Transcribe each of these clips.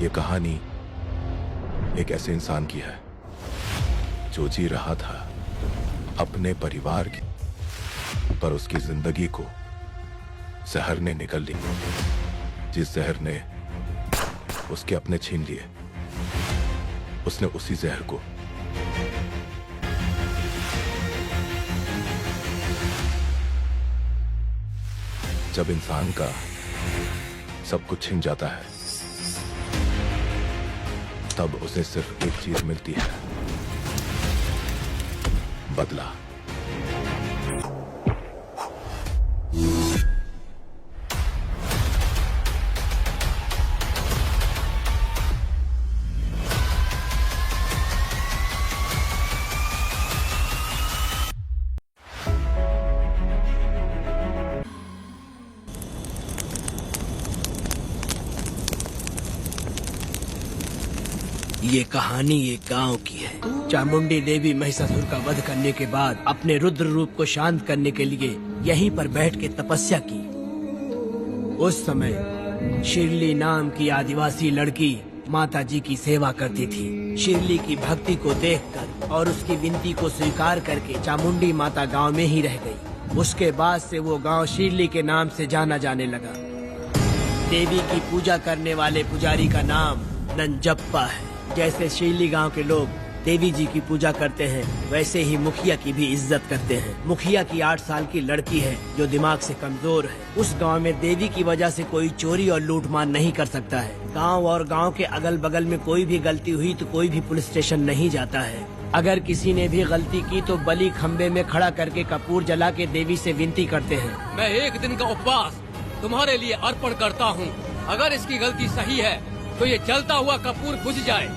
ये कहानी एक ऐसे इंसान की है जो जी रहा था अपने परिवार की, पर उसकी जिंदगी को जहर ने निकल ली। जिस जहर ने उसके अपने छीन लिए, उसने उसी जहर को जब इंसान का सब कुछ छिन जाता है, तब उसे सिर्फ एक चीज मिलती है, बदला। ये कहानी एक गांव की है। चामुंडी देवी महिषासुर का वध करने के बाद अपने रुद्र रूप को शांत करने के लिए यहीं पर बैठ के तपस्या की। उस समय शिरली नाम की आदिवासी लड़की माता जी की सेवा करती थी। शिरली की भक्ति को देखकर और उसकी विनती को स्वीकार करके चामुंडी माता गांव में ही रह गई। उसके बाद से वो गांव शिरली के नाम से जाना जाने लगा। देवी की पूजा करने वाले पुजारी का नाम नंजप्पा है। जैसे शिरली गांव के लोग देवी जी की पूजा करते हैं, वैसे ही मुखिया की भी इज्जत करते हैं। मुखिया की 8 साल की लड़की है जो दिमाग से कमजोर है। उस गांव में देवी की वजह से कोई चोरी और लूटमार नहीं कर सकता है। गांव और गांव के अगल बगल में कोई भी गलती हुई तो कोई भी पुलिस स्टेशन नहीं जाता है। अगर किसी ने भी गलती की तो बलि खम्बे में खड़ा करके कपूर जला के देवी से विनती करते हैं। मैं 1 दिन का उपवास तुम्हारे लिए अर्पण करता हूँ। अगर इसकी गलती सही है तो ये जलता हुआ कपूर बुझ जाए।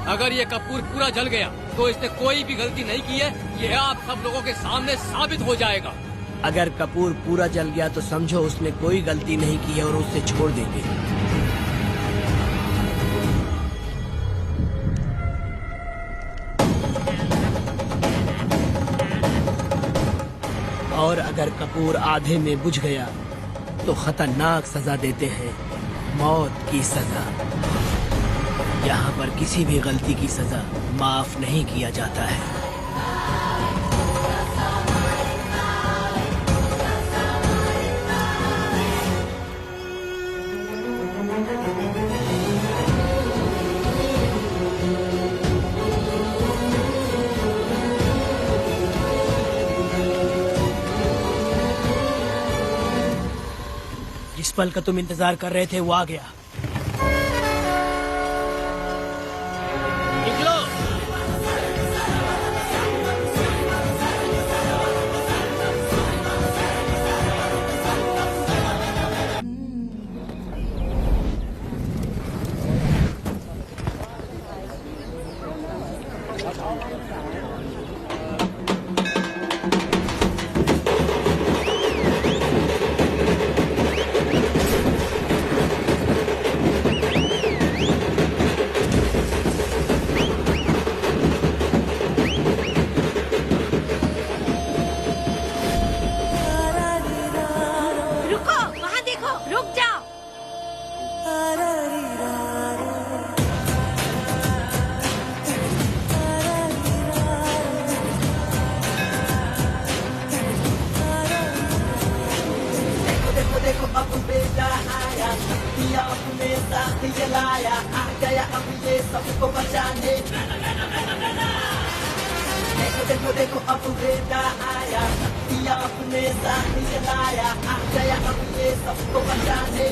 अगर ये कपूर पूरा जल गया तो इसने कोई भी गलती नहीं की है, ये आप सब लोगों के सामने साबित हो जाएगा। अगर कपूर पूरा जल गया तो समझो उसने कोई गलती नहीं की है और उसे छोड़ देंगे। और अगर कपूर आधे में बुझ गया तो खतरनाक सजा देते हैं, मौत की सजा। यहाँ पर किसी भी गलती की सजा माफ नहीं किया जाता है। जिस पल का तुम इंतजार कर रहे थे वो आ गया। देखो देखो अब बेटा आया, दिया अपने साथ जलाया, आ गया अब ये सबको बचाने।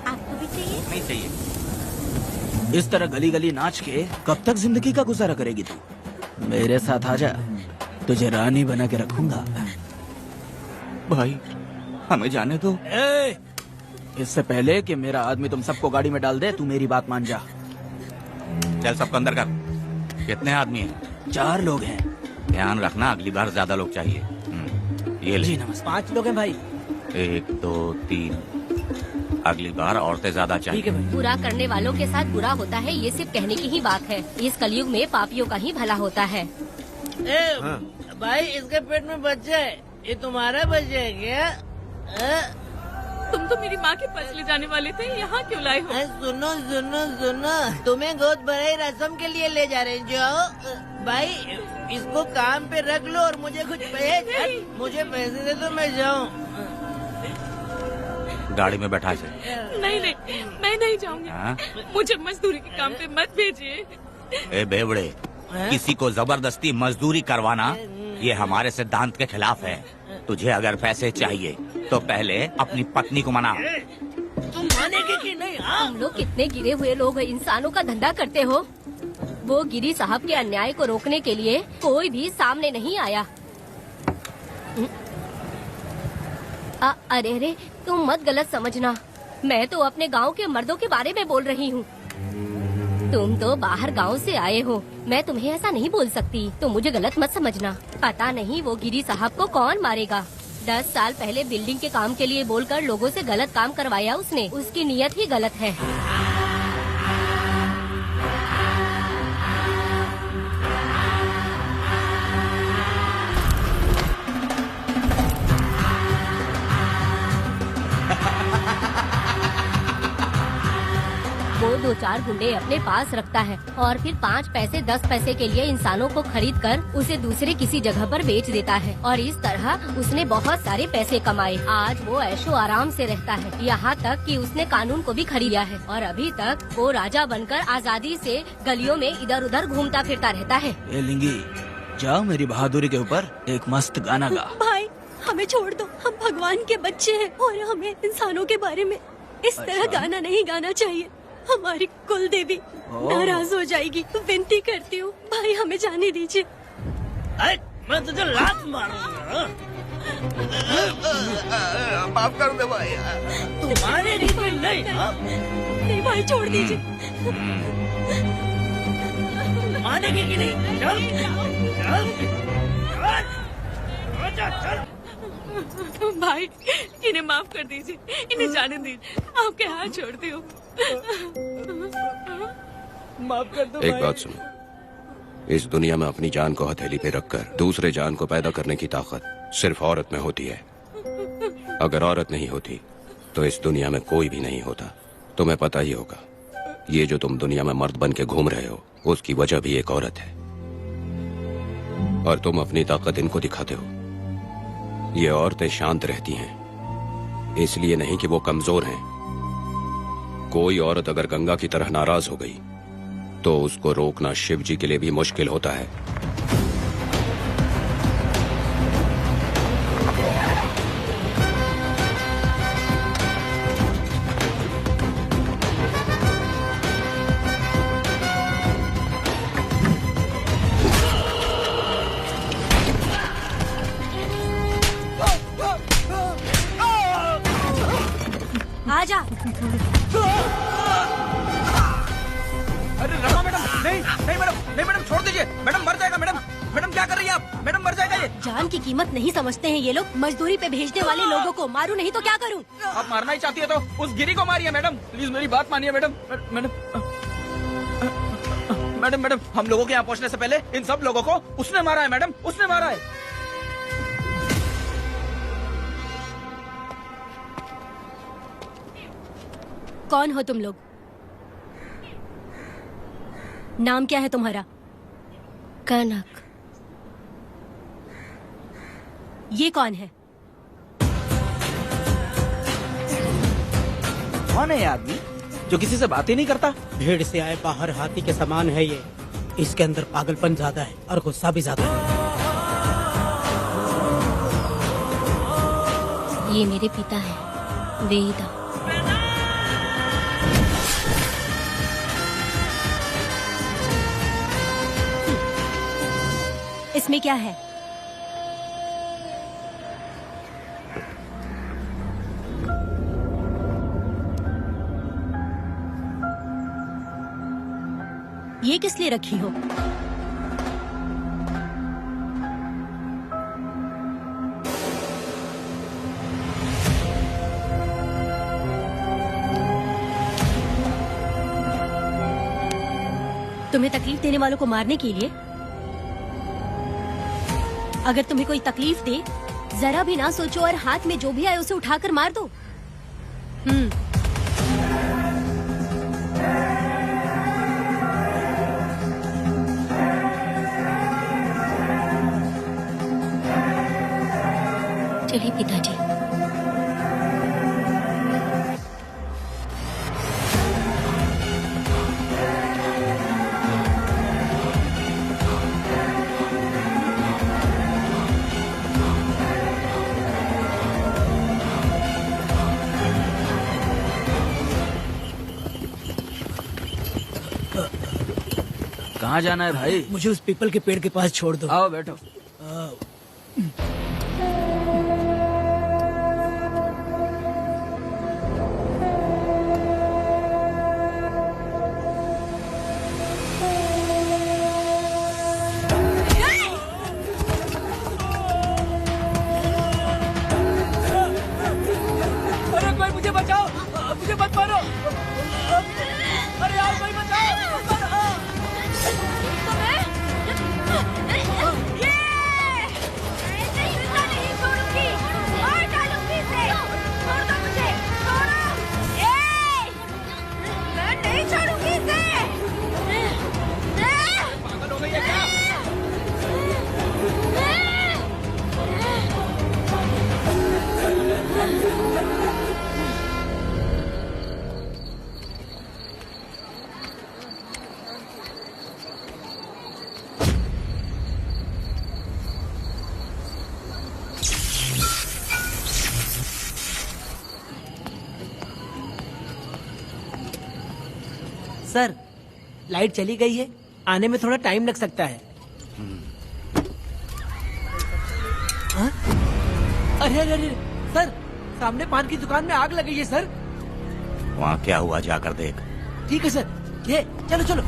आपको भी चाहिए? नहीं चाहिए। इस तरह गली गली नाच के कब तक जिंदगी का गुजारा करेगी तू? मेरे साथ आजा, तुझे रानी बना के रखूंगा। भाई हमें जाने दो। इससे पहले कि मेरा आदमी तुम सबको गाड़ी में डाल दे, तू मेरी बात मान जा। चल सबको अंदर कर। कितने आदमी हैं? 4 लोग हैं। ध्यान रखना, अगली बार ज्यादा लोग चाहिए। ये ले। जी नमस्ते। 5 लोग हैं भाई। 1 2 3। अगली बार औरतें ज्यादा ठीक है चाहिए। भाई। बुरा करने वालों के साथ बुरा होता है, ये सिर्फ कहने की ही बात है। इस कलयुग में पापियों का ही भला होता है। भाई इसके पेट में बच्चा है, ये तुम्हारा बच्चा है क्या? तुम तो मेरी माँ के पास ले जाने वाले थे, यहाँ क्यों लाए हो? सुनो सुनो सुनो, तुम्हें गोद भराई रस्म के लिए ले जा रहे हैं। जाओ भाई, इसको काम पे रख लो और मुझे कुछ मुझे पैसे दे दो, मैं जाऊँ। गाड़ी में बैठा से। नहीं नहीं, मैं नहीं जाऊंगी। हाँ? मुझे मजदूरी के काम पे मत भेजिए। ए बेवड़े, किसी को जबरदस्ती मजदूरी करवाना ये हमारे सिद्धांत के खिलाफ है। तुझे अगर पैसे चाहिए तो पहले अपनी पत्नी को मना। तुम मानेगी कि नहीं? तुम लोग कितने गिरे हुए लोग इंसानों का धंधा करते हो। वो गिरी साहब के अन्याय को रोकने के लिए कोई भी सामने नहीं आया। अरे अरे, तुम मत गलत समझना, मैं तो अपने गांव के मर्दों के बारे में बोल रही हूँ। तुम तो बाहर गांव से आए हो, मैं तुम्हें ऐसा नहीं बोल सकती, तो मुझे गलत मत समझना। पता नहीं वो गिरी साहब को कौन मारेगा। 10 साल पहले बिल्डिंग के काम के लिए बोलकर लोगों से गलत काम करवाया उसने। उसकी नीयत ही गलत है। वो 2-4 गुंडे अपने पास रखता है और फिर 5 पैसे 10 पैसे के लिए इंसानों को खरीद कर उसे दूसरे किसी जगह पर बेच देता है। और इस तरह उसने बहुत सारे पैसे कमाए। आज वो ऐशो आराम से रहता है, यहाँ तक कि उसने कानून को भी खरीद लिया है। और अभी तक वो राजा बनकर आजादी से गलियों में इधर उधर घूमता फिरता रहता है। ए लिंगी, जाओ मेरी बहादुरी के ऊपर एक मस्त गाना गा। भाई हमें छोड़ दो, हम भगवान के बच्चे हैं और हमें इंसानों के बारे में इस तरह गाना नहीं गाना चाहिए। हमारी कुल देवी नाराज हो जाएगी। विनती करती हूँ भाई, हमें जाने दीजिए। मैं तुझे लात मारूंगा। माफ कर दे भाई। तुम्हारे लिए नहीं। नहीं भाई, छोड़ दीजिए। मानेगी कि नहीं? चल चल चल। भाई इन्हें माफ कर दीजिए, इन्हें जाने दीजिए, आपके हाथ छोड़ती हूँ। माफ कर दो एक बात सुनो, इस दुनिया में अपनी जान को हथेली पे रखकर दूसरे जान को पैदा करने की ताकत सिर्फ औरत में होती है। अगर औरत नहीं होती तो इस दुनिया में कोई भी नहीं होता। तुम्हें पता ही होगा, ये जो तुम दुनिया में मर्द बन के घूम रहे हो उसकी वजह भी एक औरत है। और तुम अपनी ताकत इनको दिखाते हो। ये औरतें शांत रहती हैं, इसलिए नहीं कि वो कमजोर हैं। कोई औरत अगर गंगा की तरह नाराज हो गई तो उसको रोकना शिव जी के लिए भी मुश्किल होता है। आजा। अरे रमा मैडम, नहीं नहीं मैडम, नहीं मैडम, छोड़ दीजिए मैडम, मर जाएगा मैडम। मैडम क्या कर रही है आप? मैडम मर जाएगा ये। जान की कीमत नहीं समझते हैं ये लोग। मजदूरी पे भेजने वाले लोगों को मारूं नहीं तो क्या करूं? आप मारना ही चाहती है तो उस गिरी को मारिए मैडम, प्लीज मेरी बात मानिए मैडम। मैडम मैडम मैडम, हम लोगों के यहाँ पहुँचने से पहले इन सब लोगों को उसने मारा है मैडम, उसने मारा है। कौन हो तुम लोग? नाम क्या है तुम्हारा? कनक। ये कौन है? कौन है ये आदमी जो किसी से बात ही नहीं करता? भीड़ से आए बाहर हाथी के समान है ये। इसके अंदर पागलपन ज्यादा है और गुस्सा भी ज्यादा है। ये मेरे पिता हैं, वेदा। इसमें क्या है? ये किस लिए रखी हो? तुम्हें तकलीफ देने वालों को मारने के लिए? अगर तुम्हें कोई तकलीफ दे, जरा भी ना सोचो और हाथ में जो भी आए उसे उठाकर मार दो। चलिए पिताजी। कहाँ जाना है भाई? मुझे उस पीपल के पेड़ के पास छोड़ दो। आओ बैठो। अरे कोई मुझे बचाओ, मुझे मत मारो। अरे यार कोई बचाओ। सर, लाइट चली गई है, आने में थोड़ा टाइम लग सकता है। हाँ? अरे अरे अरे सर, सामने पान की दुकान में आग लगी है सर। वहाँ क्या हुआ जाकर देख। ठीक है सर, ये चलो चलो।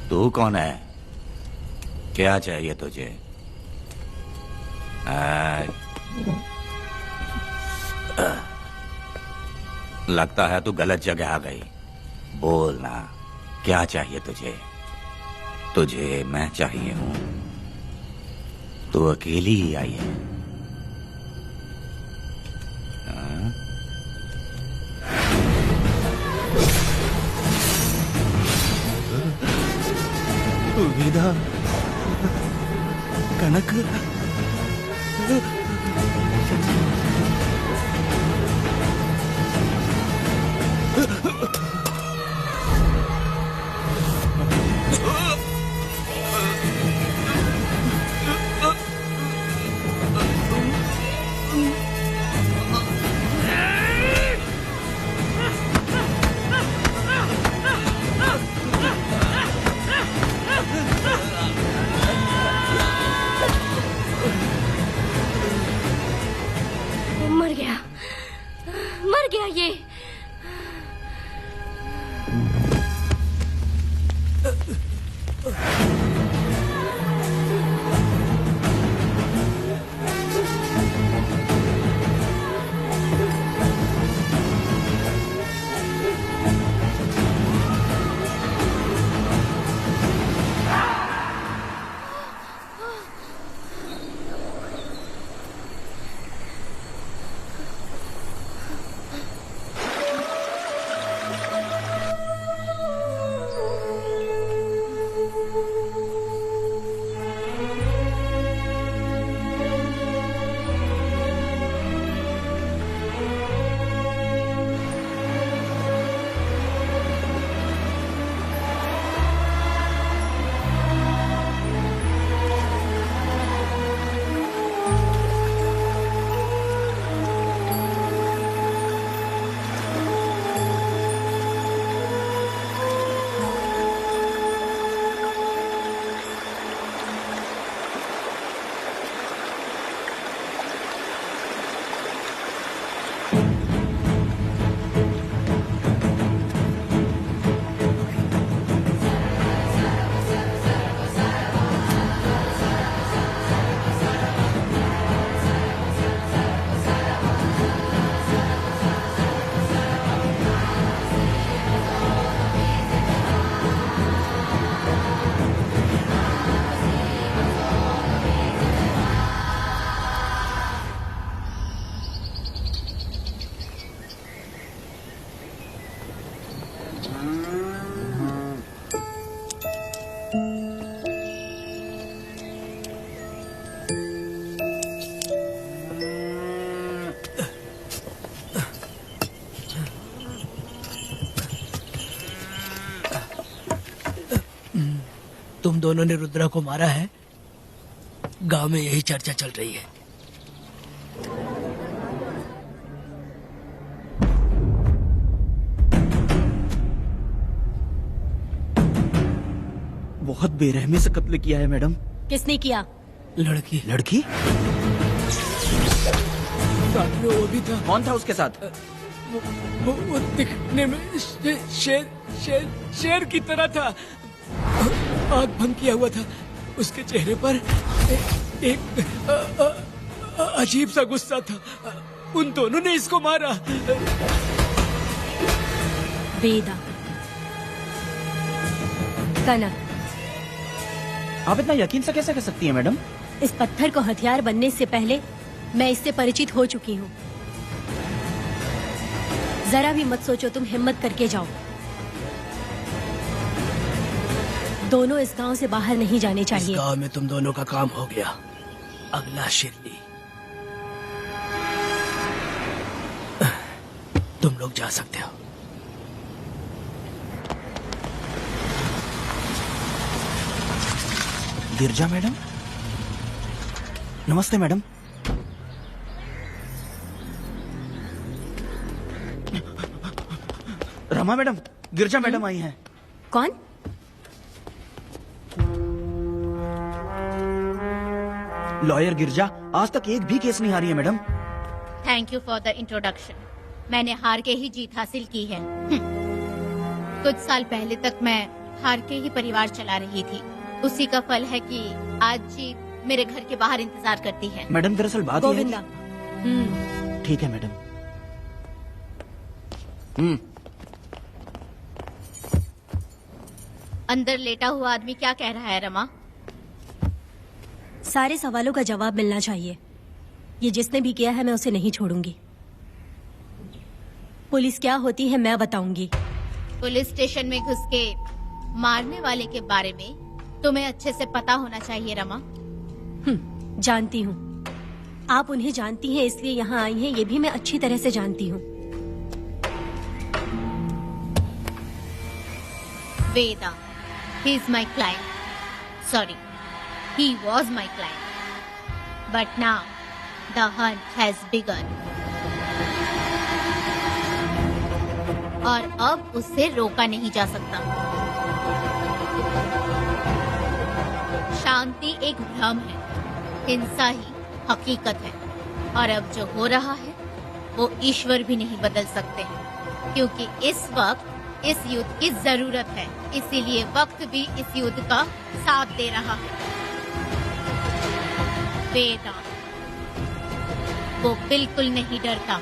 तू कौन है? क्या चाहिए तुझे? लगता है तू गलत जगह आ गई। बोल ना, क्या चाहिए तुझे? तुझे मैं चाहिए हूं। तू अकेली ही आई है। वेदा, कनक, दोनों ने रुद्रा को मारा है, गांव में यही चर्चा चल रही है। बहुत बेरहमी से कत्ल किया है मैडम। किसने किया? लड़की। लड़की? साथ में वो भी था। कौन था उसके साथ? वो दिखने में शेर की तरह था। आग बंद किया हुआ था। उसके चेहरे पर एक अजीब सा गुस्सा था। उन दोनों ने इसको मारा। वेदा, कनक, आप इतना यकीन से कैसे कह सकती हैं मैडम? इस पत्थर को हथियार बनने से पहले मैं इससे परिचित हो चुकी हूँ। जरा भी मत सोचो, तुम हिम्मत करके जाओ। दोनों इस गांव से बाहर नहीं जाने चाहिए। इस गांव में तुम दोनों का काम हो गया। अगला शिरडी। तुम लोग जा सकते हो। गिरजा मैडम, नमस्ते मैडम। रमा मैडम, गिरजा मैडम आई हैं। कौन? लॉयर गिरजा आज तक एक भी केस नहीं हारी है madam. Thank you for the introduction. मैंने हार के ही जीत हासिल की है। कुछ साल पहले तक मैं हार के ही परिवार चला रही थी। उसी का फल है कि आज जीत मेरे घर के बाहर इंतजार करती है। मैडम दरअसल बात ये है गोविंदा। ठीक है मैडम। अंदर लेटा हुआ आदमी क्या कह रहा है रमा? सारे सवालों का जवाब मिलना चाहिए। ये जिसने भी किया है मैं उसे नहीं छोड़ूंगी। पुलिस क्या होती है मैं बताऊंगी। पुलिस स्टेशन में घुस के मारने वाले के बारे में तुम्हें अच्छे से पता होना चाहिए रमा। जानती हूँ। आप उन्हें जानती हैं इसलिए यहाँ आई हैं, ये भी मैं अच्छी तरह से जानती हूँ। वेदा, he is my client. Sorry, he was my client. But now, the hunt has begun. और अब उसे रोका नहीं जा सकता। शांति एक भ्रम है, हिंसा ही हकीकत है। और अब जो हो रहा है वो ईश्वर भी नहीं बदल सकते, क्योंकि इस वक्त इस युद्ध की जरूरत है। इसीलिए वक्त भी इस युद्ध का साथ दे रहा है। वेदा, वो बिल्कुल नहीं डरता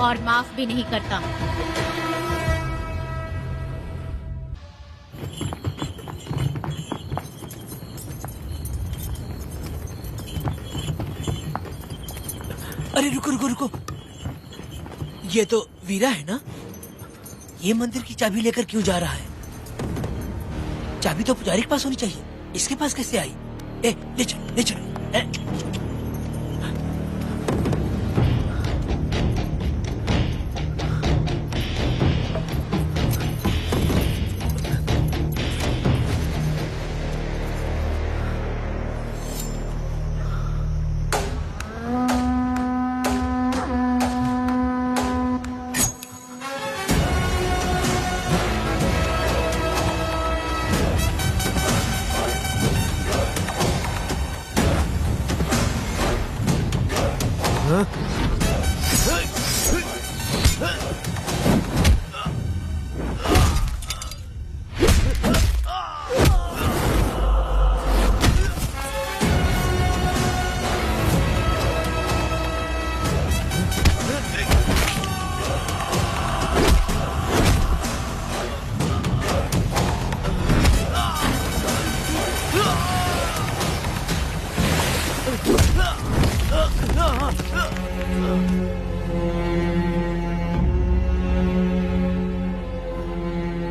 और माफ भी नहीं करता। अरे रुको रुको रुको, ये तो वीरा है ना? ये मंदिर की चाबी लेकर क्यों जा रहा है? चाबी तो पुजारी के पास होनी चाहिए, इसके पास कैसे आई? ले चलो ले चलो।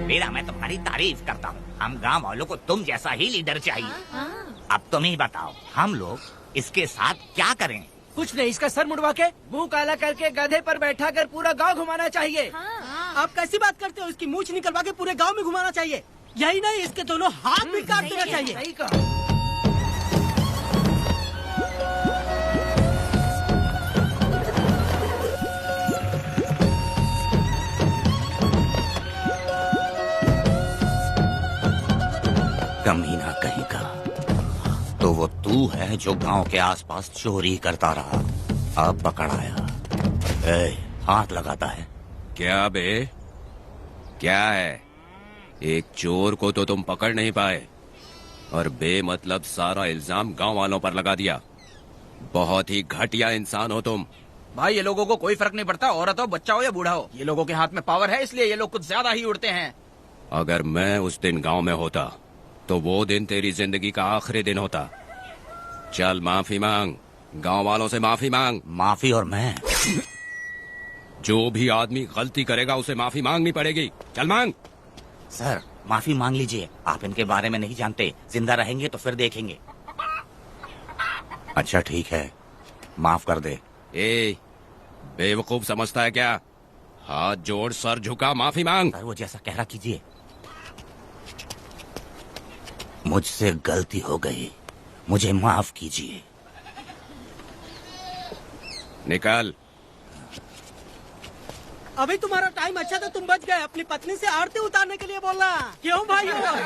वीरा, मैं तुम्हारी तारीफ करता हूँ। हम गांव वालों को तुम जैसा ही लीडर चाहिए। अब तुम ही बताओ, हम लोग इसके साथ क्या करें? कुछ नहीं, इसका सर मुड़वा के मुंह काला करके गधे पर बैठा कर पूरा गांव घुमाना चाहिए। आप कैसी बात करते हो? इसकी मूछ निकलवा के पूरे गांव में घुमाना चाहिए। यही नहीं, इसके दोनों हाथ भी काट देना चाहिए। सही कहा। कमीना कहीं का। तो वो तू है जो गांव के आसपास चोरी करता रहा, अब पकड़ आया। ए, हाथ लगाता है। क्या बे, क्या है? एक चोर को तो तुम पकड़ नहीं पाए और बेमतलब सारा इल्जाम गांव वालों पर लगा दिया। बहुत ही घटिया इंसान हो तुम। भाई ये लोगों को कोई फर्क नहीं पड़ता, औरत हो, बच्चा हो या बूढ़ा हो। ये लोगों के हाथ में पावर है, इसलिए ये लोग कुछ ज्यादा ही उड़ते हैं। अगर मैं उस दिन गांव में होता तो वो दिन तेरी जिंदगी का आखिरी दिन होता। चल माफी मांग, गांव वालों से माफी मांग। माफी? और मैं? जो भी आदमी गलती करेगा उसे माफी मांगनी पड़ेगी। चल मांग। सर माफी मांग लीजिए, आप इनके बारे में नहीं जानते। जिंदा रहेंगे तो फिर देखेंगे। अच्छा ठीक है, माफ कर दे। ए, बेवकूफ समझता है क्या? हाथ जोड़, सर झुका, माफी मांग। सर वो जैसा कह रहा कीजिए। मुझसे गलती हो गई, मुझे माफ कीजिए। निकल। अभी तुम्हारा टाइम अच्छा था, तुम बच गए। अपनी पत्नी से आरती उतारने के लिए बोलना। क्यों भाई? कहाँ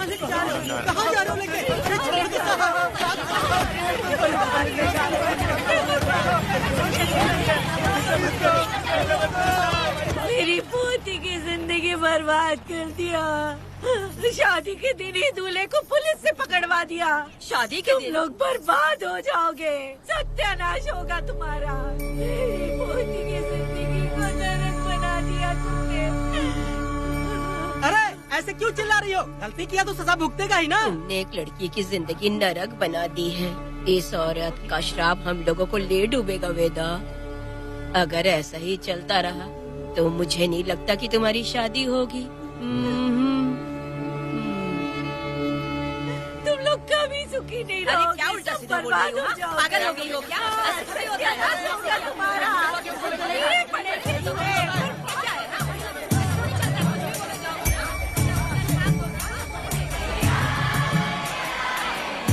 लेके जा रहे हो? कहाँ जा रहे हो लेके? छोड़ के मेरी पोती की जिंदगी बर्बाद कर दिया। शादी के दिन ही दूल्हे को पुलिस से पकड़वा दिया। शादी के तुम लोग बर्बाद हो जाओगे, सत्यानाश होगा तुम्हारा। मेरी पोती की जिंदगी को नरक बना दिया तुमने। अरे ऐसे क्यों चिल्ला रही हो? गलती किया तो सजा भुगतेगा ही ना। तुमने एक लड़की की जिंदगी नरक बना दी है। इस औरत का श्राप हम लोगों को ले डूबेगा वेदा। अगर ऐसा ही चलता रहा तो मुझे नहीं लगता कि तुम्हारी शादी होगी। तुम लोग कभी सुखी नहीं रहोगे। क्या उल्टा सीधा बोल रही हो? पागल हो गई हो क्या? सत्यानाश होगा तुम्हारा। ये पड़ेगी तुम्हें।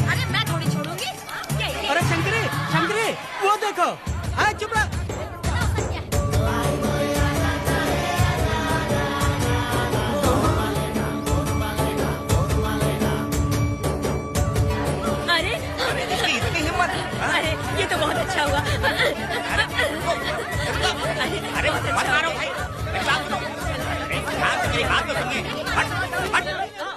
अरे मैं थोड़ी छोड़ूंगी। अरे शंकरी, शंकरी, वो देखो। हाँ चुप रह। अरे ये तो बहुत अच्छा हुआ। अरे मत मारो भाई, मेरी बात सुनो। मेरी बात तो सुनिए। हट।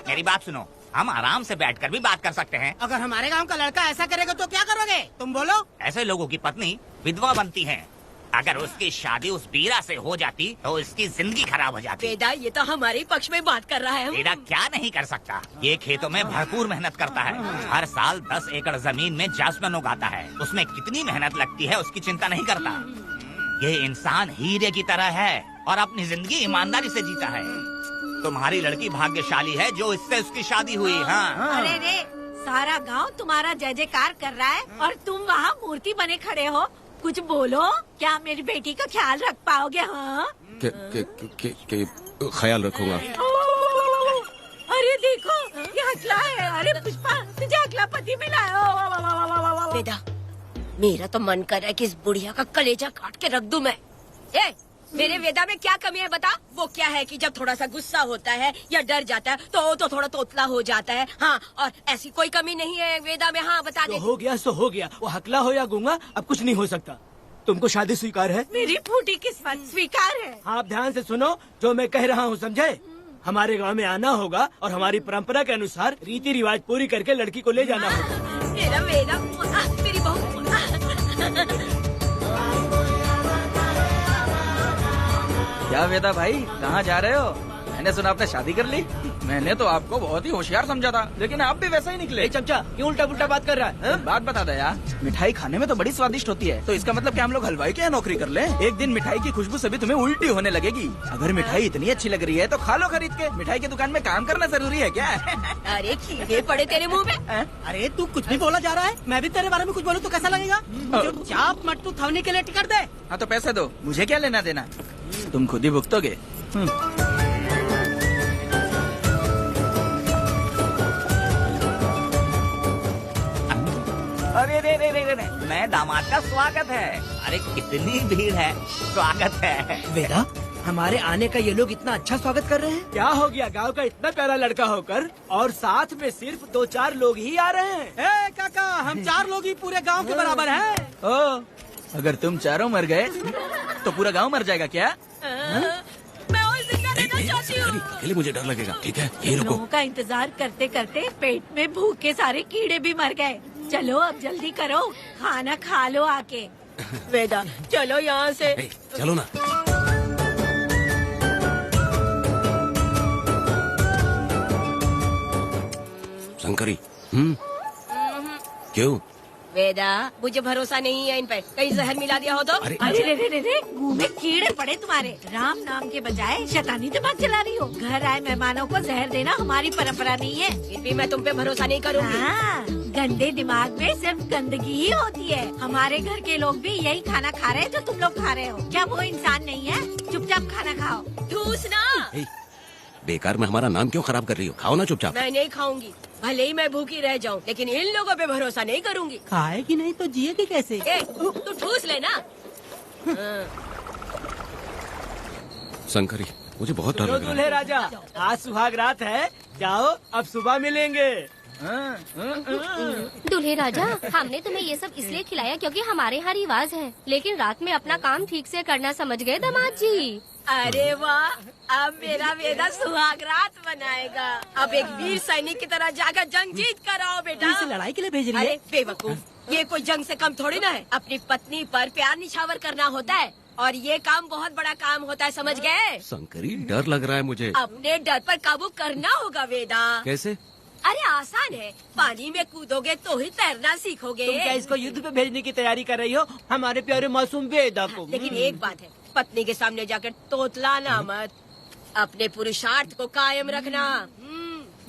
मेरी बात सुनो, हम आराम से बैठकर भी बात कर सकते हैं। अगर हमारे गांव का लड़का ऐसा करेगा तो क्या करोगे? तुम बोलो। ऐसे लोगों की पत्नी विधवा बनती है। अगर उसकी शादी उस बीरा से हो जाती तो उसकी जिंदगी खराब हो जाती। वेदा ये तो हमारे ही पक्ष में बात कर रहा है। वेदा क्या नहीं कर सकता? ये खेतों में भरपूर मेहनत करता है। हर साल 10 एकड़ जमीन में जासमन उगाता है। उसमें कितनी मेहनत लगती है उसकी चिंता नहीं करता। ये इंसान हीरे की तरह है और अपनी जिंदगी ईमानदारी से जीता है। तुम्हारी लड़की भाग्यशाली है जो इससे उसकी शादी हुई। हाँ। अरे रे, सारा गांव तुम्हारा जय जयकार कर रहा है और तुम वहाँ मूर्ति बने खड़े हो। कुछ बोलो, क्या मेरी बेटी का ख्याल रख पाओगे? हाँ ख्याल रखूंगा। अरे देखो ये हकला है। अरे पुष्पा, तुझे हकला पति मिला है। वेदा मेरा तो मन कर रहा है कि इस बुढ़िया का कलेजा काट के रख दूं मैं। ए, मेरे वेदा में क्या कमी है बता? वो क्या है कि जब थोड़ा सा गुस्सा होता है या डर जाता है तो थोड़ा तोतला हो जाता है। हाँ, और ऐसी कोई कमी नहीं है वेदा में। हाँ बता दे। हो गया सो हो गया। वो हकला हो या गूंगा अब कुछ नहीं हो सकता। तुमको शादी स्वीकार है? मेरी फूटी किस्मत स्वीकार है। आप ध्यान से सुनो जो मैं कह रहा हूँ, समझे? हमारे गांव में आना होगा और हमारी परंपरा के अनुसार रीति रिवाज पूरी करके लड़की को ले जाना होगा। मेरा वेदा, मेरी बहू। क्या वेदा भाई, कहाँ जा रहे हो? मैंने सुना आपने शादी कर ली। मैंने तो आपको बहुत ही होशियार समझा था, लेकिन आप भी वैसा ही निकले। चमचा क्यों उल्टा पुल्टा बात कर रहा है? बात बता दे यार। मिठाई खाने में तो बड़ी स्वादिष्ट होती है, तो इसका मतलब क्या हम लोग हलवाई के यहाँ नौकरी कर लें? एक दिन मिठाई की खुशबू से भी तुम्हें उल्टी होने लगेगी। अगर मिठाई इतनी अच्छी लग रही है तो खा लो खरीद के। मिठाई की दुकान में काम करना जरूरी है क्या? अरे कीड़े पड़े तेरे मुंह में। अरे तू कुछ भी बोला जा रहा है। मैं भी तेरे बारे में कुछ बोलूं तो कैसा लगेगा? चुपचाप मट्टू थवने के लिए टिकट दे। हाँ तो पैसे दो, मुझे क्या लेना देना, तुम खुद ही भुगतोगे। रे, मैं दामाद का स्वागत है। अरे कितनी भीड़ है, स्वागत है। वेदा, हमारे आने का ये लोग इतना अच्छा स्वागत कर रहे हैं। क्या हो गया गांव का इतना प्यारा लड़का होकर और साथ में सिर्फ 2-4 लोग ही आ रहे हैं। काका, हम 4 लोग ही पूरे गांव के बराबर हैं। ओ, अगर तुम चारों मर गए तो पूरा गांव मर जाएगा क्या? मैं और जिंदा रहना चाहती हूँ। अकेले मुझे डर लगेगा। ठीक है, ये रुको। लोगों का इंतजार करते करते पेट में भूख के सारे कीड़े भी मर गए। चलो अब जल्दी करो, खाना खा लो आके। वेदा, चलो यहाँ से। चलो ना। शंकरी, क्यों? वेदा, मुझे भरोसा नहीं है इन पे, कहीं जहर मिला दिया हो तो। अरे रे, मुंह में कीड़े पड़े तुम्हारे। राम नाम के बजाय शैतानी दिमाग चला रही हो। घर आए मेहमानों को जहर देना हमारी परंपरा नहीं है। फिर भी मैं तुम पे भरोसा नहीं करूँगी। हाँ, गंदे दिमाग में सिर्फ गंदगी ही होती है। हमारे घर के लोग भी यही खाना खा रहे हैं जो तुम लोग खा रहे हो। क्या वो इंसान नहीं है? चुपचाप खाना खाओ। ठूस ना। बेकार में हमारा नाम क्यों खराब कर रही हो? खाओ ना चुपचाप। मैं नहीं खाऊंगी, भले ही मैं भूखी रह जाऊं, लेकिन इन लोगों पे भरोसा नहीं करूंगी। खाएगी नहीं तो जिएगी कैसे? तू ठूस लेना। शंकरी, मुझे बहुत डर लग रहा है। दूल्हे राजा, आज सुहाग रात है, जाओ अब सुबह मिलेंगे। दूल्हे राजा, हमने तुम्हें ये सब इसलिए खिलाया क्योंकि हमारे यहाँ रिवाज है, लेकिन रात में अपना काम ठीक से करना समझ गए दामाद जी। अरे वाह, अब मेरा वेदा सुहाग रात मनाएगा। अब एक वीर सैनिक की तरह जाकर जंग जीत कर आओ बेटा। इसे लड़ाई के लिए भेज रही है? अरे बेवकूफ, ये कोई जंग से कम थोड़ी ना है। अपनी पत्नी पर प्यार निछावर करना होता है और ये काम बहुत बड़ा काम होता है, समझ गए? शंकरी, डर लग रहा है मुझे। अपने डर पर काबू करना होगा वेदा। कैसे? अरे आसान है, पानी में कूदोगे तो ही तैरना सीखोगे। तुम क्या इसको युद्ध पे भेजने की तैयारी कर रही हो, हमारे प्यारे मासूम वेदा को? लेकिन एक बात है, पत्नी के सामने जाकर तोतलाना मत। अपने पुरुषार्थ को कायम रखना।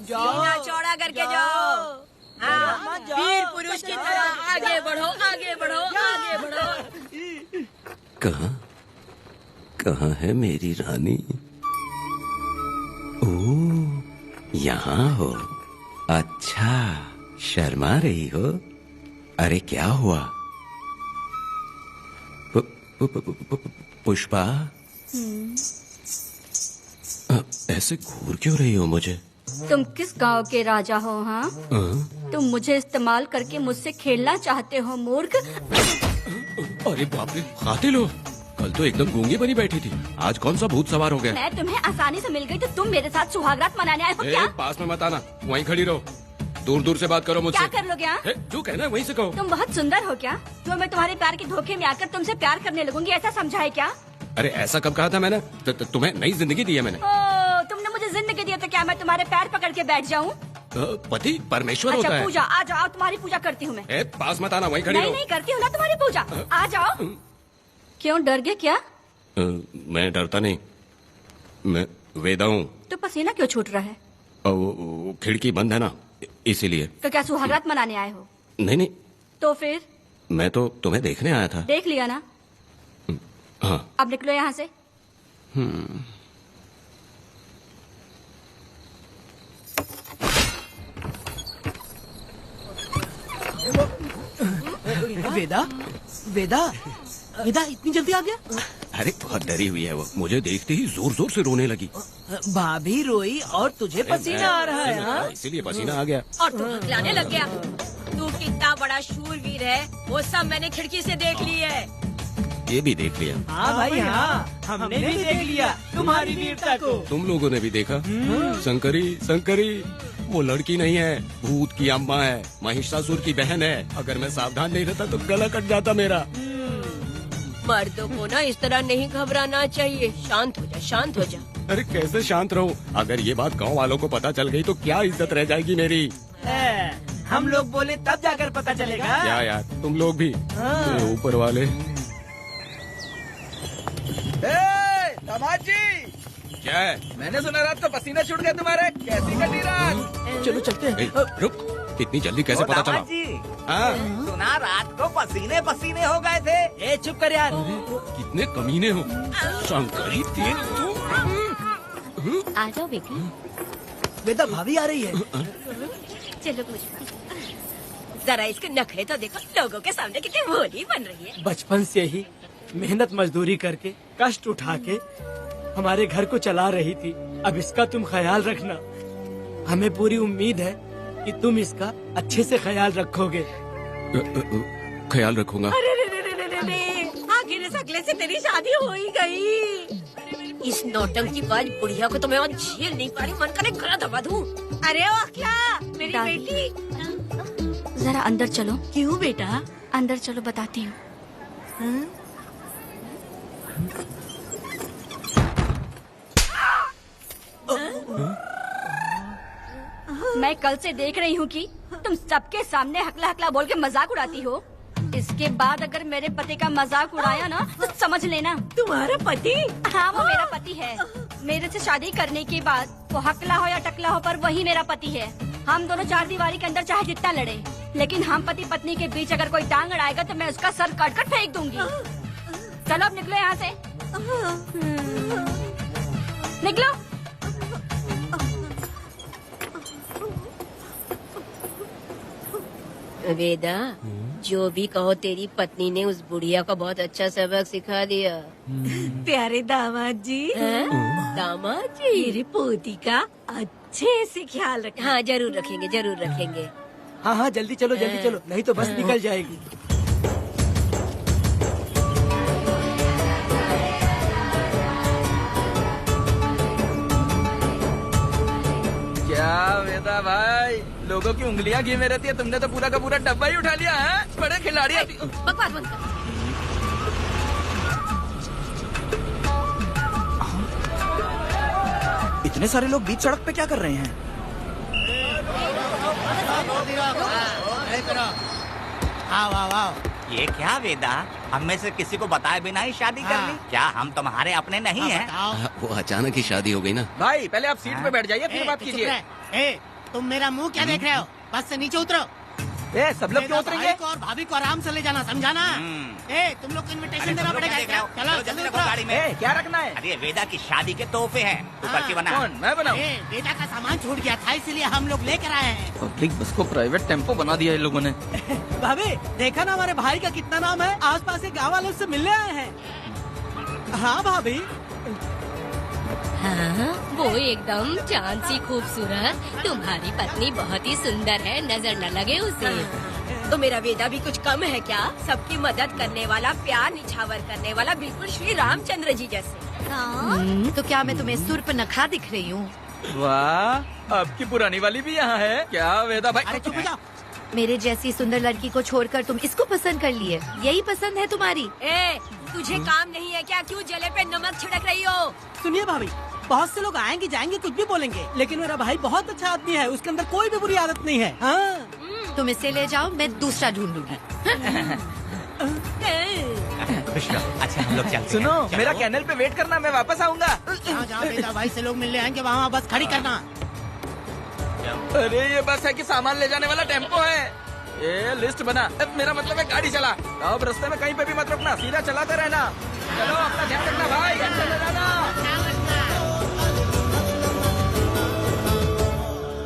सीना चौड़ा करके जाओ। हाँ, वीर पुरुष की तरह आगे बढ़ो, आगे बढ़ो, आगे बढ़ो। कहाँ है मेरी रानी? ओह, यहाँ हो। अच्छा, शर्मा रही हो? अरे क्या हुआ? पुष्पा, ऐसे घूर क्यों रही हो मुझे? तुम किस गांव के राजा हो? हाँ, तुम मुझे इस्तेमाल करके मुझसे खेलना चाहते हो मूर्ख। अरे बाप रे, कातिल हो। कल तो एकदम गूंगी बनी बैठी थी, आज कौन सा भूत सवार हो गया? मैं तुम्हें आसानी से मिल गई तो तुम मेरे साथ सुहागरात मनाने आए हो क्या? पास में मत आना, वहीं खड़ी रहो। दूर दूर से बात करो मुझसे। क्या कर लोगे? जो कहना वहीं से कहो। तुम बहुत सुंदर हो क्या? तो मैं तुम्हारे प्यार के धोखे में आकर तुमसे प्यार करने लगूंगी, ऐसा समझा है क्या? अरे ऐसा कब कहा था मैंने? तुम्हें नई जिंदगी दी है मैंने। तुमने मुझे जिंदगी दी तो क्या मैं तुम्हारे पैर पकड़ के बैठ जाऊँ? पति परमेश्वर अच्छा, होता है। पूजा, आ जाओ, तुम्हारी पूजा करती हूँ मैं। पास मत आना, वहीं खड़ी रहो। नहीं करती हूँ ना तुम्हारी पूजा, आ जाओ। क्यों डर गए क्या? मैं डरता नहीं, मैं वेदा हूँ। तो पसीना क्यों छूट रहा है? वो खिड़की बंद है ना, इसीलिए। तो क्या सुहागरात मनाने आए हो? नहीं नहीं, तो फिर? मैं तो तुम्हें देखने आया था। देख लिया ना? हाँ। अब निकलो यहाँ से। वेदा, वेदा, वेदा इतनी जल्दी आ गया? अरे बहुत डरी हुई है वो, मुझे देखते ही जोर जोर से रोने लगी। भाभी रोई और तुझे पसीना आ रहा है? हाँ? इसीलिए पसीना आ गया। और तू हकलाने लग गया। तू कितना बड़ा शूरवीर है, वो सब मैंने खिड़की से देख ली है। ये भी देख लिया? हाँ भाई हाँ, हमने भी देख लिया तुम्हारी वीरता को। तुम लोगों ने भी देखा? शंकरी, शंकरी, वो लड़की नहीं है, भूत की अम्मा है, महिषासुर की बहन है। अगर मैं सावधान नहीं रहता तो गला कट जाता मेरा। मर्दों को ना इस तरह नहीं घबराना चाहिए। शांत हो जा, शांत हो जा। अरे कैसे शांत रहूं? अगर ये बात गांव वालों को पता चल गई तो क्या इज्जत रह जाएगी मेरी? हम लोग बोले तब जाकर पता चलेगा। क्या यार, तुम लोग भी? ऊपर वाले। दामाद जी, क्या है? मैंने सुना रात को पसीना छूट गया तुम्हारे, कैसी कटी रात? चलो चलते हैं। रुक, इतनी जल्दी कैसे पता चला? सुना रात को पसीने पसीने हो गए थे। ए चुप कर यार। कितने कमीने हो शंकरी, तेल आ जाओ बेटी। वेदा, भाभी आ रही है। चलो मुझे जरा इसके नखरे तो देखो, लोगों के सामने कितनी भोली बन रही है। बचपन से ही मेहनत मजदूरी करके कष्ट उठा के हमारे घर को चला रही थी। अब इसका तुम ख्याल रखना। हमें पूरी उम्मीद है कि तुम इसका अच्छे से ख्याल रखोगे। ख्याल रखूंगा। अरे रे रे रे रे रे, आखिर इस अगले से तेरी शादी हो ही गई। इस नौटंकी बाज बुढ़िया को तो मैं और झेल नहीं पा रही, मन करे गला दबा दूं। अरे ओ अखिला, मेरी बेटी, जरा अंदर चलो। क्यों बेटा? अंदर चलो, बताती हूँ। मैं कल से देख रही हूँ कि तुम सबके सामने हकला हकला बोल के मजाक उड़ाती हो। इसके बाद अगर मेरे पति का मजाक उड़ाया ना तो समझ लेना। तुम्हारा पति? हाँ, वो मेरा पति है। मेरे से शादी करने के बाद वो हकला हो या टकला हो, पर वही मेरा पति है। हम दोनों चार दीवारी के अंदर चाहे जितना लड़े, लेकिन हम पति पत्नी के बीच अगर कोई टांग अड़ाएगा तो मैं उसका सर काट कर फेंक दूंगी। चलो अब निकलो यहाँ से। निकलो। वेदा, जो भी कहो, तेरी पत्नी ने उस बुढ़िया को बहुत अच्छा सबक सिखा दिया। प्यारे दामाद जी। दामाद जी, मेरी पोती का अच्छे से ख्याल रखें। हाँ, जरूर रखेंगे, जरूर रखेंगे। हाँ हाँ, जल्दी चलो, जल्दी चलो, नहीं तो बस निकल जाएगी। क्या वेदा भाई, लोगों की उंगलियां घी में रहती है, तुमने तो पूरा का पूरा डब्बा ही उठा लिया है। बड़े खिलाड़ी। बकवास बंद कर। इतने सारे लोग बीच सड़क पे क्या कर रहे हैं? ये क्या वेदा, हम में से किसी को बताए बिना ही शादी कर ली? क्या हम तुम्हारे अपने नहीं हैं? वो अचानक ही शादी हो गई ना। भाई पहले आप सीट पे बैठ जाइए, फिर बात कीजिए। तुम मेरा मुंह क्या देख रहे हो? बस से नीचे उतरो। सब लोग क्यों उतरेंगे? भाई को और भाभी को आराम से ले जाना, समझाना? तुम लोग को इनविटेशन देना पड़ेगा। चलो जल्दी उतरो। गाड़ी में क्या रखना है? अरे वेदा की शादी के तोहफे हैं, ऊपर की बना। कौन? मैं बनाऊं? वेदा का सामान छूट गया था, इसलिए हम लोग लेकर आए हैं। पब्लिक बस को प्राइवेट टेम्पो बना दिया इन लोगों ने। भाभी, देखा ना हमारे भाई का कितना नाम है? आसपास के गाँव वालों से मिलने आए हैं। हाँ भाभी। हाँ, वो एकदम चांद सी खूबसूरत। तुम्हारी पत्नी बहुत ही सुंदर है, नजर न लगे उसे। तो मेरा वेदा भी कुछ कम है क्या? सबकी मदद करने वाला, प्यार निछावर करने वाला, बिल्कुल श्री रामचंद्र जी जैसे। तो क्या मैं तुम्हें सुर पर नखरा दिख रही हूँ? वाह, आपकी पुरानी वाली भी यहाँ है क्या वेदा भाई? अरे चुप हो जाओ। मेरे जैसी सुंदर लड़की को छोड़कर तुम इसको पसंद कर लिए, यही पसंद है तुम्हारी? तुझे काम नहीं है क्या? क्यों जले पे नमक छिड़क रही हो? सुनिए भाभी, बहुत से लोग आएंगे जाएंगे, कुछ भी बोलेंगे, लेकिन मेरा भाई बहुत अच्छा आदमी है, उसके अंदर कोई भी बुरी आदत नहीं है। हाँ। तुम इसे ले जाओ, मैं दूसरा ढूंढ लूंगी। अच्छा हम लोग चलते सुनो, हैं। मेरा कैनल पे वेट करना, मैं वापस आऊंगा। जहाँ वेदा भाई से लोग मिलने आएंगे वहाँ बस खड़ी करना। अरे ये बस है कि सामान ले जाने वाला टेम्पो है। ये लिस्ट बना, अब मेरा मतलब है गाड़ी चला। अब रास्ते में कहीं पे भी मत रुकना, सीधा चलाते रहना। चलो अपना ध्यान रखना भाई, चले जाना।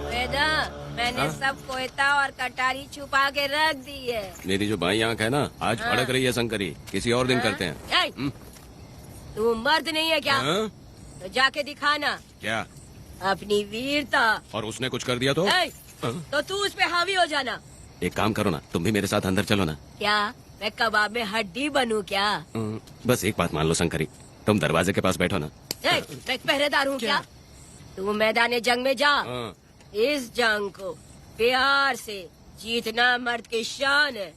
वेदा, मैंने सब कोयता और कटारी छुपा के रख दी है। मेरी जो बाई आंख है ना, आज भड़क रही है शंकरी। किसी और दिन करते हैं। तू मर्द नहीं है क्या? तो जाके दिखाना क्या? अपनी वीरता। और उसने कुछ कर दिया तो? तो तू उस पे हावी हो जाना। एक काम करो ना, तुम भी मेरे साथ अंदर चलो ना। क्या मैं कबाब में हड्डी बनूं क्या? बस एक बात मान लो शंकरी, तुम दरवाजे के पास बैठो ना। मैं पहरेदार हूँ क्या? तू मैदान जंग में जा। इस जंग को प्यार से जीतना मर्द की शान है।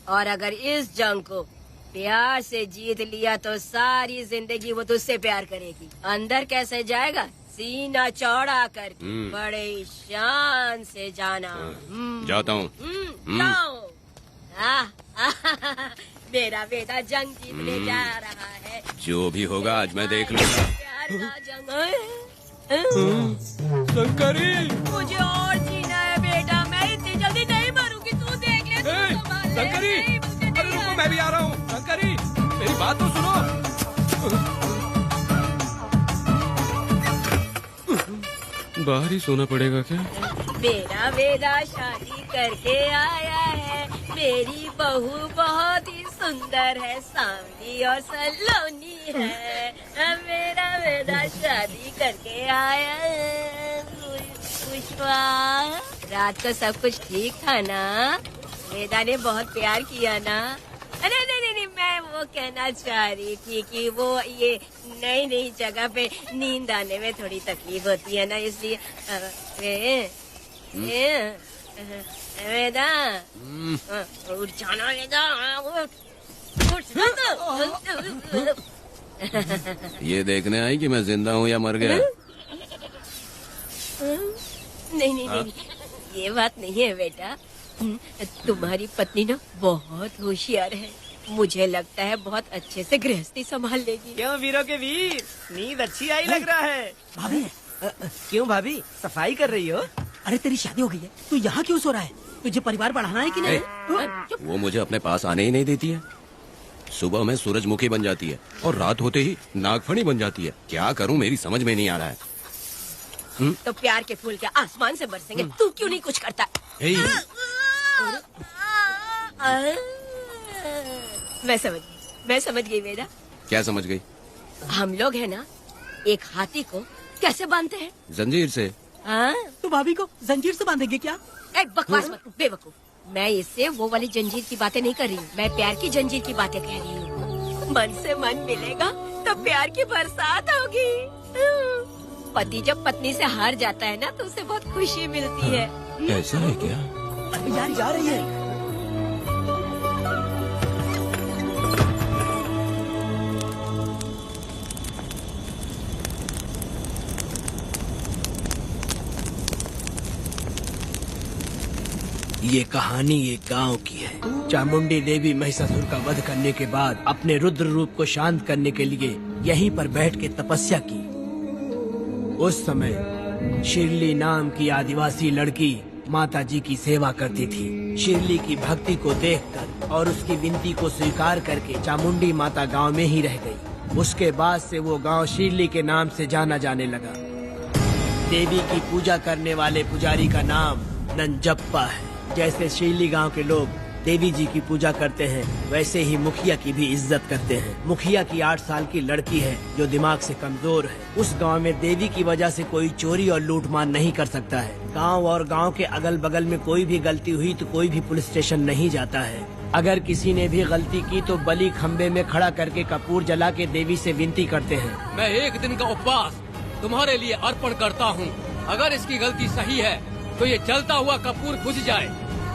और अगर इस जंग को प्यार से जीत लिया तो सारी जिंदगी वो तुझसे प्यार करेगी। अंदर कैसे जाएगा? सीना चौड़ा करके बड़े शान से जाना। जाता हूँ। जाओ। मेरा बेटा जंग जीतने जा रहा है। जो भी होगा आज मैं देख लूंगा। प्यार का जंग। शंकरी, मुझे और जीना है बेटा, मैं इतनी जल्दी नहीं मरूंगी। तू देख ले, तू संभाल ले। शंकरी, अरे रुको, मैं भी आ रहा हूँ। शंकरी, मेरी बात तो सुनो। बाहर ही सोना पड़ेगा क्या? मेरा बेटा शादी करके आया है। मेरी बहू बहुत ही सुंदर है, सांवली और सलोनी है। मेरा बेटा शादी करके आया है। पुष्पा, रात को सब कुछ ठीक था ना? वेदा ने बहुत प्यार किया ना? नहीं नहीं नहीं, मैं वो कहना चाह रही थी कि वो ये नई नई जगह पे नींद आने में थोड़ी तकलीफ होती है ना, इसलिए वेदा उठ जाना, वेदा उठ ये देखने आई कि मैं जिंदा हूँ या मर गया? नहीं नहीं नहीं, ये बात नहीं है बेटा। तुम्हारी पत्नी ना बहुत होशियार है, मुझे लगता है बहुत अच्छे से गृहस्थी संभाल लेगी। क्यों वीरों के वीर, नींद अच्छी आई लग रहा है। भाभी क्यों भाभी, सफाई कर रही हो? अरे तेरी शादी हो गई है, तू यहाँ क्यों सो रहा है? तुझे परिवार बढ़ाना है कि नहीं? वो मुझे अपने पास आने ही नहीं देती है। सुबह में सूरजमुखी बन जाती है और रात होते ही नागफनी बन जाती है। क्या करूँ, मेरी समझ में नहीं आ रहा है। तो प्यार के फूल क्या आसमान से बरसेंगे? तू क्यों नहीं कुछ करता? मैं समझ गई बेटा। क्या समझ गई? हम लोग है ना, एक हाथी को कैसे बांधते हैं? जंजीर से। तो भाभी को जंजीर से बांधेंगे क्या? बकवास मत, बेवकूफ। मैं इससे वो वाली जंजीर की बातें नहीं कर रही हूँ, मैं प्यार की जंजीर की बातें कह रही हूँ। मन से मन मिलेगा तो प्यार की बरसात होगी। पति जब पत्नी से हार जाता है ना, तो उसे बहुत खुशी मिलती है। ऐसा है क्या? यार जा रही है। ये कहानी एक गांव की है। चामुंडी देवी महिषासुर का वध करने के बाद अपने रुद्र रूप को शांत करने के लिए यहीं पर बैठ के तपस्या की। उस समय शिरली नाम की आदिवासी लड़की माता जी की सेवा करती थी। शिरली की भक्ति को देखकर और उसकी विनती को स्वीकार करके चामुंडी माता गांव में ही रह गई। उसके बाद से वो गांव शिरली के नाम से जाना जाने लगा। देवी की पूजा करने वाले पुजारी का नाम नंजप्पा है। जैसे शिरली गांव के लोग देवी जी की पूजा करते हैं, वैसे ही मुखिया की भी इज्जत करते हैं। मुखिया की 8 साल की लड़की है जो दिमाग से कमजोर है। उस गांव में देवी की वजह से कोई चोरी और लूटमार नहीं कर सकता है। गांव और गांव के अगल बगल में कोई भी गलती हुई तो कोई भी पुलिस स्टेशन नहीं जाता है। अगर किसी ने भी गलती की तो बलि खम्बे में खड़ा करके कपूर जला के देवी से विनती करते हैं। मैं 1 दिन का उपवास तुम्हारे लिए अर्पण करता हूँ। अगर इसकी गलती सही है तो ये जलता हुआ कपूर बुझ जाए।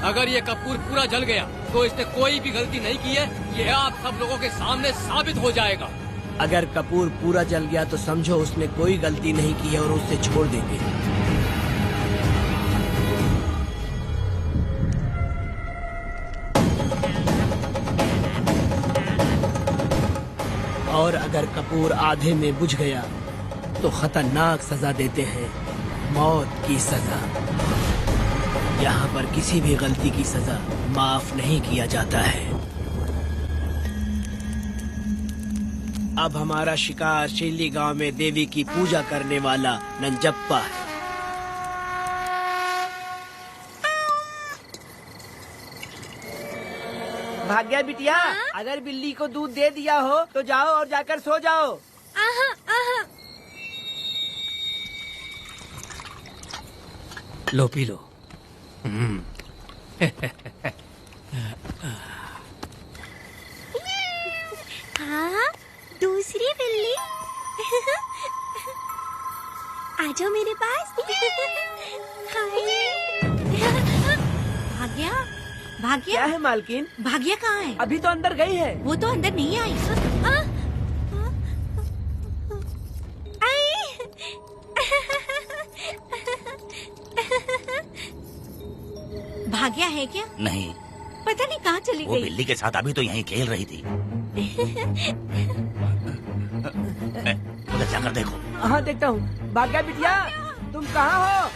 अगर ये कपूर पूरा जल गया तो इसने कोई भी गलती नहीं की है, ये आप सब लोगों के सामने साबित हो जाएगा। अगर कपूर पूरा जल गया तो समझो उसने कोई गलती नहीं की है और उसे छोड़ देंगे। और अगर कपूर आधे में बुझ गया तो खतरनाक सजा देते हैं, मौत की सजा। यहाँ पर किसी भी गलती की सजा माफ नहीं किया जाता है। अब हमारा शिकार शिरली गांव में देवी की पूजा करने वाला नंजप्पा है। भाग्या बिटिया, अगर बिल्ली को दूध दे दिया हो तो जाओ और जाकर सो जाओ। लो पी लो। हाँ, दूसरी बिल्ली। आ जाओ मेरे पास। भाग्या, भाग्या क्या है मालकिन? भाग्या कहाँ है? अभी तो अंदर गई है। वो तो अंदर नहीं आई। भाग्या है क्या? नहीं, पता नहीं कहाँ चली वो गई। बिल्ली के साथ अभी तो यहीं खेल रही थी। उधर जाकर देखो। हाँ देखता हूँ। भाग्या बिटिया, तुम कहाँ हो?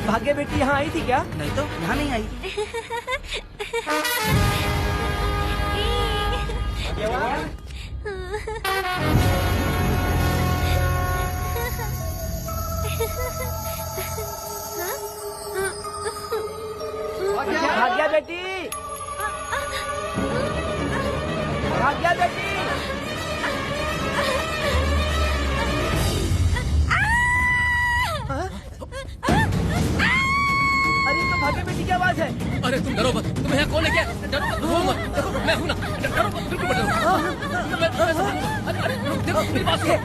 भाग्या बेटी यहाँ आई थी क्या? नहीं तो यहाँ नहीं आई। भाग्या बेटी, भाग्या बेटी। अरे तो भाग्या बेटी की आवाज है। अरे तुम डरो मत, तुम्हें यहाँ कौन लेके आया? डरो मत, रो मत, देखो मैं हूँ ना, डरो मत, बिल्कुल मत डरो। अरे देखो मेरी बात सुनो।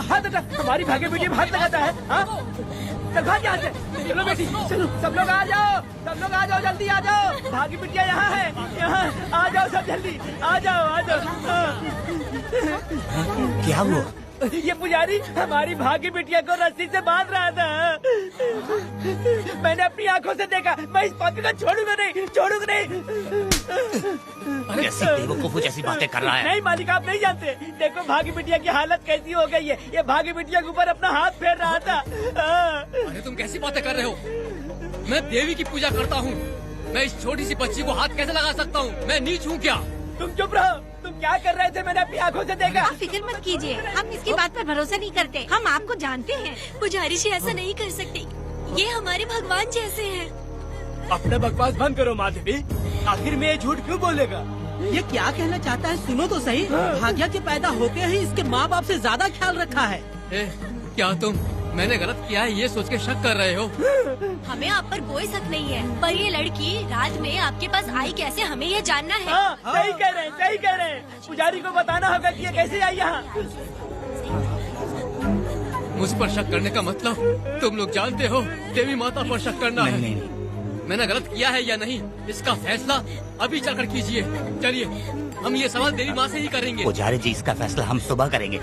हाथ हटा, हमारी भाग्य बेटी हाथ लगाता है। चल भाग यहाँ से। चलो बेटी, चलो सब लोग आ जाओ, सब लोग आ जाओ, जल्दी आ जाओ। भाग्य बिटिया यहाँ है, यहाँ आ जाओ सब जल्दी, आ जाओ आ जाओ। क्या हुआ? ये पुजारी हमारी भाग्य बिटिया को रस्सी से बांध रहा था। मैंने अपनी आंखों से देखा। मैं इस पापी को छोड़ूंगा नहीं, छोड़ूंगा नहीं। कैसी बेवकूफों जैसी बातें कर रहा है? नहीं मालिक, आप नहीं जानते। देखो भाग्य बिटिया की हालत कैसी हो गई है। ये भाग्य बिटिया के ऊपर अपना हाथ फेर रहा था। अरे तुम कैसी बातें कर रहे हो? मैं देवी की पूजा करता हूँ। मैं इस छोटी सी बच्ची को हाथ कैसे लगा सकता हूँ? मैं नीच हूँ क्या? तुम चुप रहो। तुम क्या कर रहे थे? मैंने अपनी आंखों से देखा। आप फिक्र मत कीजिए, हम इसकी बात पर भरोसा नहीं करते। हम आपको जानते हैं। पुजारी जी ऐसा नहीं कर सकती, ये हमारे भगवान जैसे हैं। अपना बकवास बंद करो माधवी। आखिर में ये झूठ क्यों बोलेगा? ये क्या कहना चाहता है? सुनो तो सही। भाग्या के पैदा होते ही इसके माँ बाप से ज्यादा ख्याल रखा है। क्या तुम मैंने गलत किया है ये सोच के शक कर रहे हो? हमें आप पर कोई शक नहीं है, पर ये लड़की रात में आपके पास आई कैसे, हमें ये जानना है। सही कह रहे हैं, सही कह रहे हैं। पुजारी को बताना होगा कि ये कैसे आई यहाँ। मुझ पर शक करने का मतलब तुम लोग जानते हो देवी माता पर शक करना है। मैंने गलत किया है या नहीं, इसका फैसला अभी चलकर कीजिए। चलिए हम ये सवाल देवी माँ से ही करेंगे। पुजारी जी इसका फैसला हम सुबह करेंगे।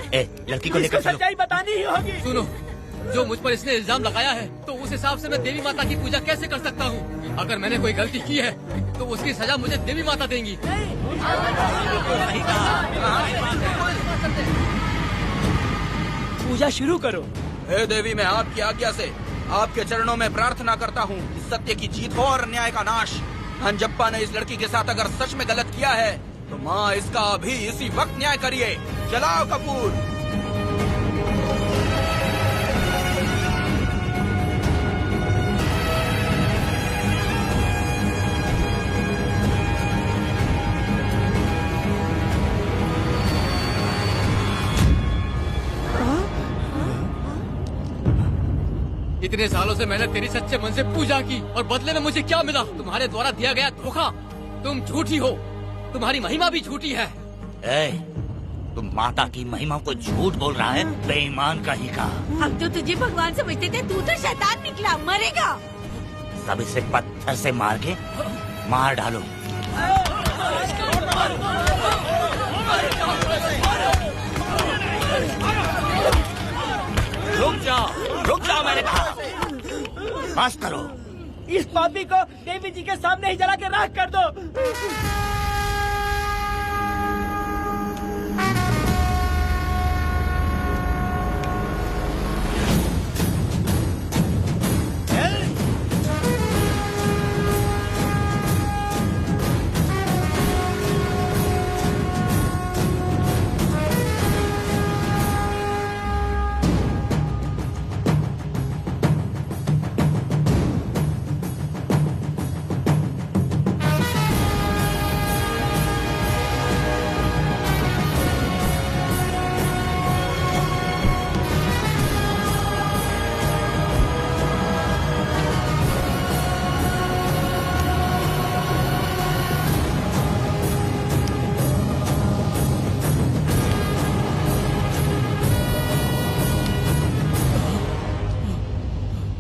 लड़की को लेकर चलो। सच्चाई बतानी ही होगी। सुनो, जो मुझ पर इसने इल्जाम लगाया है तो उस हिसाब से मैं देवी माता की पूजा कैसे कर सकता हूँ? अगर मैंने कोई गलती की है तो उसकी सजा मुझे देवी माता देंगी। पूजा शुरू करो। हे देवी, मैं आपकी आज्ञा से आपके चरणों में प्रार्थना करता हूँ कि सत्य की जीत हो और न्याय का नाश। अंजप्पा ने इस लड़की के साथ अगर सच में गलत किया है तो माँ इसका अभी इसी वक्त न्याय करिए। जलाओ कपूर। इतने सालों से मैंने तेरी सच्चे मन से पूजा की और बदले में मुझे क्या मिला? तुम्हारे द्वारा दिया गया धोखा। तुम झूठी हो, तुम्हारी महिमा भी झूठी है। तुम माता की महिमा को झूठ बोल रहा है, बेईमान कहीं का। हम तो तुझे भगवान समझते थे, तू तो शैतान निकला, मरेगा। सब इसे पत्थर से मार के मार डालो। रुक जाओ मैंने कहा। बस करो। इस पापी को देवी जी के सामने ही जला के राख कर दो।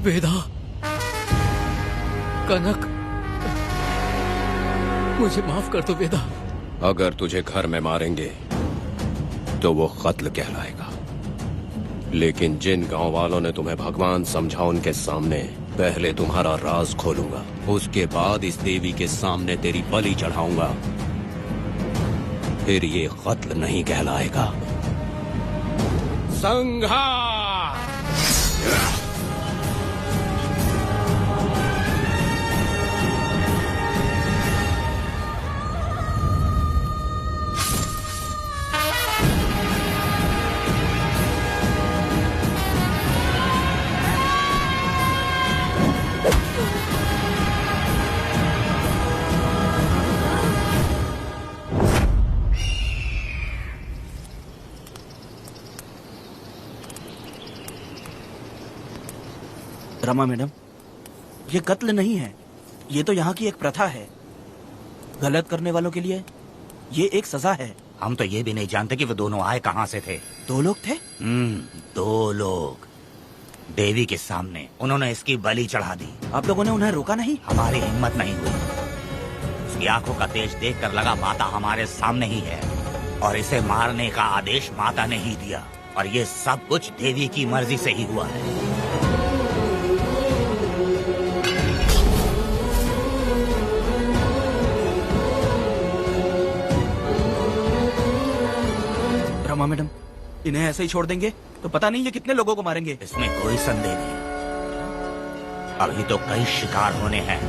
वेदा, कनक, मुझे माफ कर दो वेदा। अगर तुझे घर में मारेंगे तो वो कत्ल कहलाएगा, लेकिन जिन गांव वालों ने तुम्हें भगवान समझा उनके सामने पहले तुम्हारा राज खोलूंगा, उसके बाद इस देवी के सामने तेरी बलि चढ़ाऊंगा, फिर ये कत्ल नहीं कहलाएगा। संघार! रमा मैडम, ये कत्ल नहीं है, ये तो यहाँ की एक प्रथा है। गलत करने वालों के लिए ये एक सजा है। हम तो ये भी नहीं जानते कि वो दोनों आए कहाँ से थे। 2 लोग थे? 2 लोग देवी के सामने, उन्होंने इसकी बलि चढ़ा दी। आप लोगों ने उन्हें रोका नहीं? हमारी हिम्मत नहीं हुई। उसकी आंखों का तेज देखकर लगा माता हमारे सामने ही है और इसे मारने का आदेश माता ने ही दिया, और ये सब कुछ देवी की मर्जी से ही हुआ है। रमा मैडम, इन्हें ऐसे ही छोड़ देंगे तो पता नहीं ये कितने लोगों को मारेंगे। इसमें कोई संदेह नहीं, अभी तो कई शिकार होने हैं।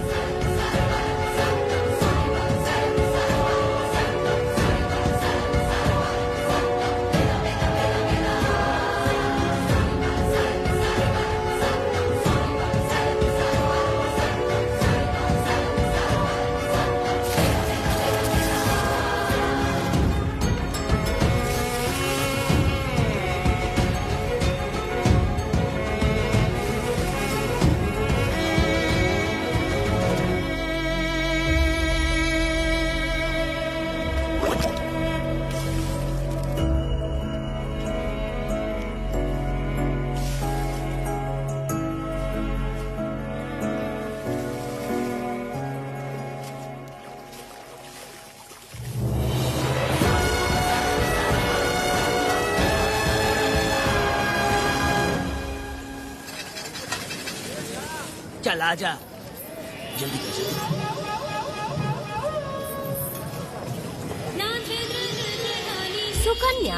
चल आजा, जल्दी कर जल्दी। सुकन्या,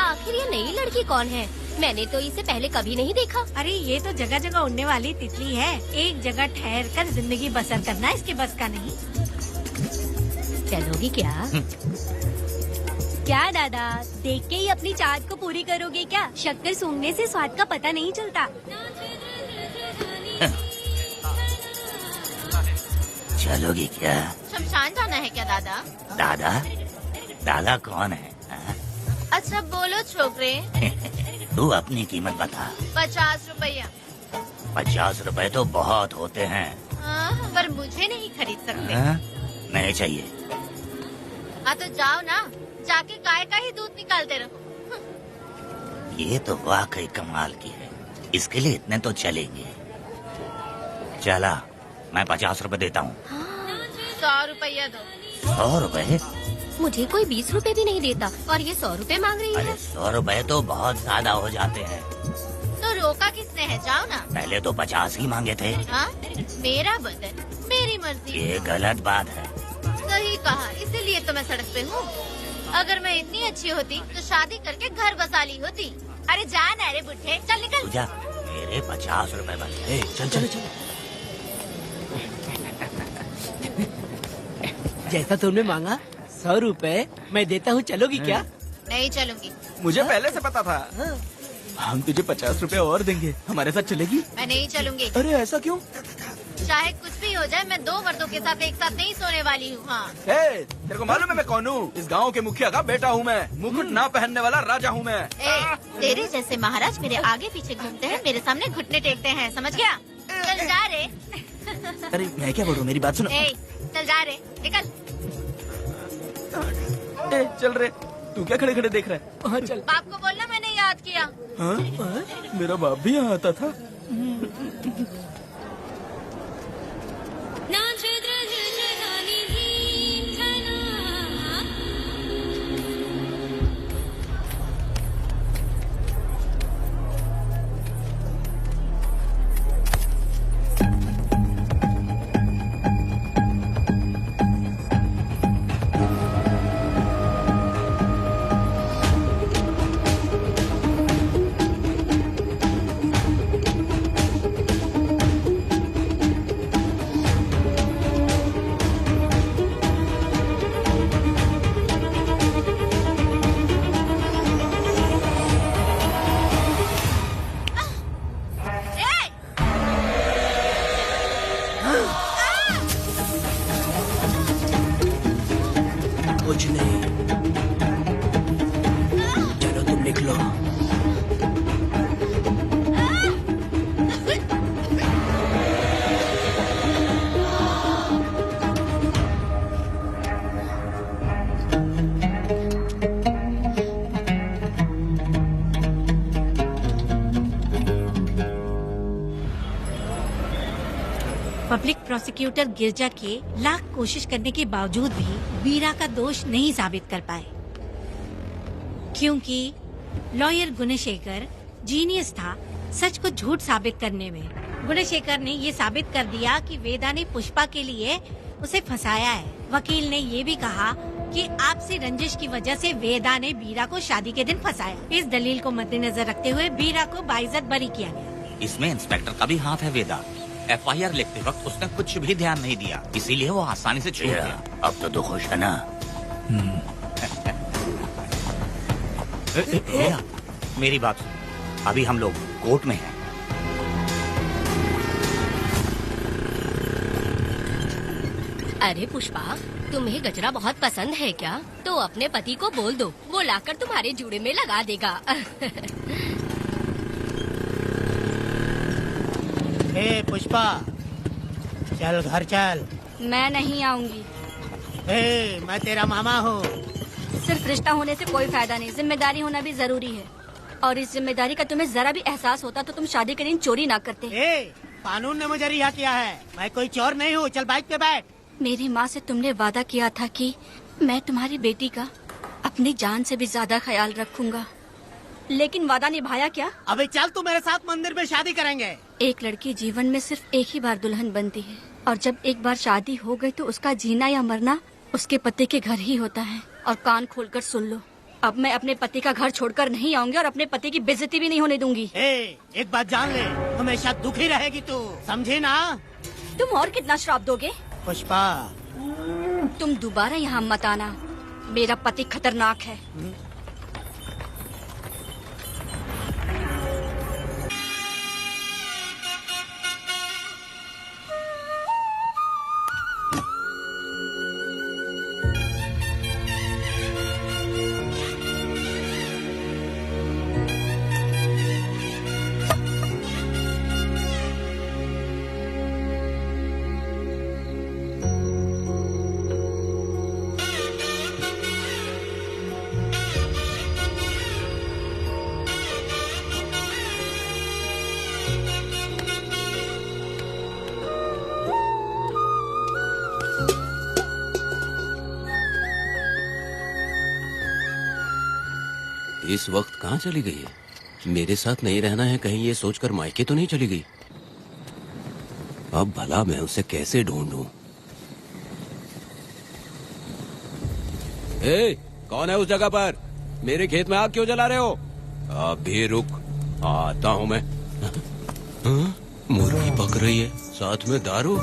आखिर ये नई लड़की कौन है? मैंने तो इसे पहले कभी नहीं देखा। अरे ये तो जगह जगह उड़ने वाली तितली है। एक जगह ठहर कर जिंदगी बसर करना इसके बस का नहीं। चलोगी क्या? क्या दादा, देख के ही अपनी चाहत को पूरी करोगे क्या? शक्कर सूंघने से स्वाद का पता नहीं चलता। चलोगी क्या? शमशान जाना है क्या दादा? दादा? दादा कौन है? अच्छा बोलो छोकरे। तू अपनी कीमत बता। 50 रुपया। 50 रुपए तो बहुत होते हैं। हाँ, पर मुझे नहीं खरीद सकते। नहीं चाहिए। हाँ तो जाओ ना, जाके गाय का ही दूध निकालते रहो। ये तो वाकई कमाल की है, इसके लिए इतने तो चलेंगे। चला, मैं 50 रुपए देता हूँ। 100 रुपया दो। 100 रुपए? मुझे कोई 20 रुपए भी नहीं देता और ये 100 रुपए मांग रही है। अरे 100 रुपए तो बहुत ज्यादा हो जाते हैं। तो रोका किसने है? जाओ ना। पहले तो 50 ही मांगे थे। हाँ? मेरा बदन, मेरी मर्जी। ये गलत बात है। सही कहा, इसीलिए तो मैं सड़क पे हूँ। अगर मैं इतनी अच्छी होती तो शादी करके घर बसा ली होती। अरे जा ना रे बुढ़े, चल निकल। पूजा, मेरे 50 रुपए बच गए। चल चल चल। जैसा तुमने मांगा 100 रुपए मैं देता हूँ, चलोगी क्या? नहीं चलूंगी। मुझे पहले से पता था। हम तुझे 50 रुपए और देंगे, हमारे साथ चलेगी? मैं नहीं चलूंगी। अरे ऐसा क्यों? चाहे कुछ भी हो जाए, मैं 2 मर्दों के साथ एक साथ नहीं सोने वाली हूँ। हाँ। तेरे को मालूम है मैं कौन हूँ? इस गांव के मुखिया का बेटा हूँ मैं। मुकुट ना पहनने वाला राजा हूँ मैं। तेरे जैसे महाराज मेरे आगे पीछे घूमते हैं, मेरे सामने घुटने टेकते हैं, समझ गया? चल जा रे। अरे मैं क्या बोलूं, मेरी बात सुनो। चल जा रे, निकल। चल रे, तू क्या खड़े खड़े देख रहा है? हाँ चल। बाप को बोलना मैंने याद किया। हाँ? मेरा बाप भी यहाँ आता था। कुछ नहीं, चलो तुम निकलो। प्रोसिक्यूटर गिरजा के लाख कोशिश करने के बावजूद भी वीरा का दोष नहीं साबित कर पाए, क्योंकि लॉयर गुणशेखर जीनियस था सच को झूठ साबित करने में। गुणशेखर ने ये साबित कर दिया कि वेदा ने पुष्पा के लिए उसे फंसाया है। वकील ने ये भी कहा कि आपसी रंजिश की वजह से वेदा ने वीरा को शादी के दिन फंसाया। इस दलील को मद्देनजर रखते हुए वीरा को बाइज्जत बरी किया गया। इसमें इंस्पेक्टर का भी हाथ है वेदा। FIR लिखते वक्त उसने कुछ भी ध्यान नहीं दिया, इसीलिए वो आसानी से छूट गया। अब तो खुश है ना? वेदा, मेरी बात सुन, अभी हम लोग कोर्ट में हैं। अरे पुष्पा, तुम्हें गजरा बहुत पसंद है क्या? तो अपने पति को बोल दो, वो लाकर तुम्हारे जूड़े में लगा देगा। हे पुष्पा, चल घर चल। मैं नहीं आऊंगी। हे, मैं तेरा मामा हूँ। सिर्फ रिश्ता होने से कोई फायदा नहीं, जिम्मेदारी होना भी जरूरी है। और इस जिम्मेदारी का तुम्हें जरा भी एहसास होता तो तुम शादी के दिन चोरी ना करते। कानून ने मुझे रिहा किया है, मैं कोई चोर नहीं हूँ। चल बाइक पे बैठ। मेरी माँ से तुमने वादा किया था कि मैं तुम्हारी बेटी का अपनी जान से भी ज्यादा ख्याल रखूंगा, लेकिन वादा निभाया क्या? अबे चल, तू मेरे साथ मंदिर में शादी करेंगे। एक लड़की जीवन में सिर्फ एक ही बार दुल्हन बनती है, और जब एक बार शादी हो गई तो उसका जीना या मरना उसके पति के घर ही होता है। और कान खोलकर सुन लो, अब मैं अपने पति का घर छोड़कर नहीं आऊंगी और अपने पति की बेइज्जती भी नहीं होने दूंगी। एक बात जान ले, हमेशा दुखी रहेगी तू, समझी ना? तुम और कितना श्राप दोगे? पुष्पा, तुम दोबारा यहाँ मत आना, मेरा पति खतरनाक है। इस वक्त कहाँ चली गई है? मेरे साथ नहीं रहना है कहीं ये सोचकर मायके तो नहीं चली गई? अब भला मैं उसे कैसे ढूंढूं? कौन है उस जगह पर? मेरे खेत में आग क्यों जला रहे हो? अभी रुक, आता हूँ मैं। मुर्गी पक रही है, साथ में दारू।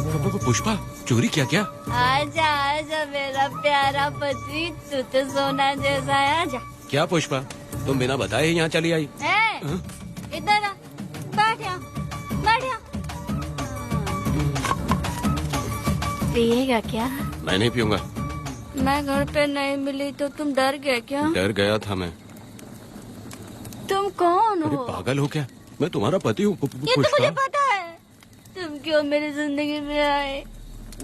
पुष्पा, चोरी क्या? क्या? आजा आजा मेरा प्यारा पति, तू तो सोना जैसा है। आजा। क्या पुष्पा, तुम बिना बताए ही यहाँ चली आई? इधर आ, बैठ यहाँ, बैठ यहाँ। पिएगा क्या? मैं नहीं पीऊंगा। मैं घर पे नहीं मिली तो तुम डर गए क्या? डर गया था मैं। तुम कौन हो? अरे पागल हो क्या? मैं तुम्हारा पति हूँ। ये तो मुझे पता है। तुम क्यों मेरी जिंदगी में आए?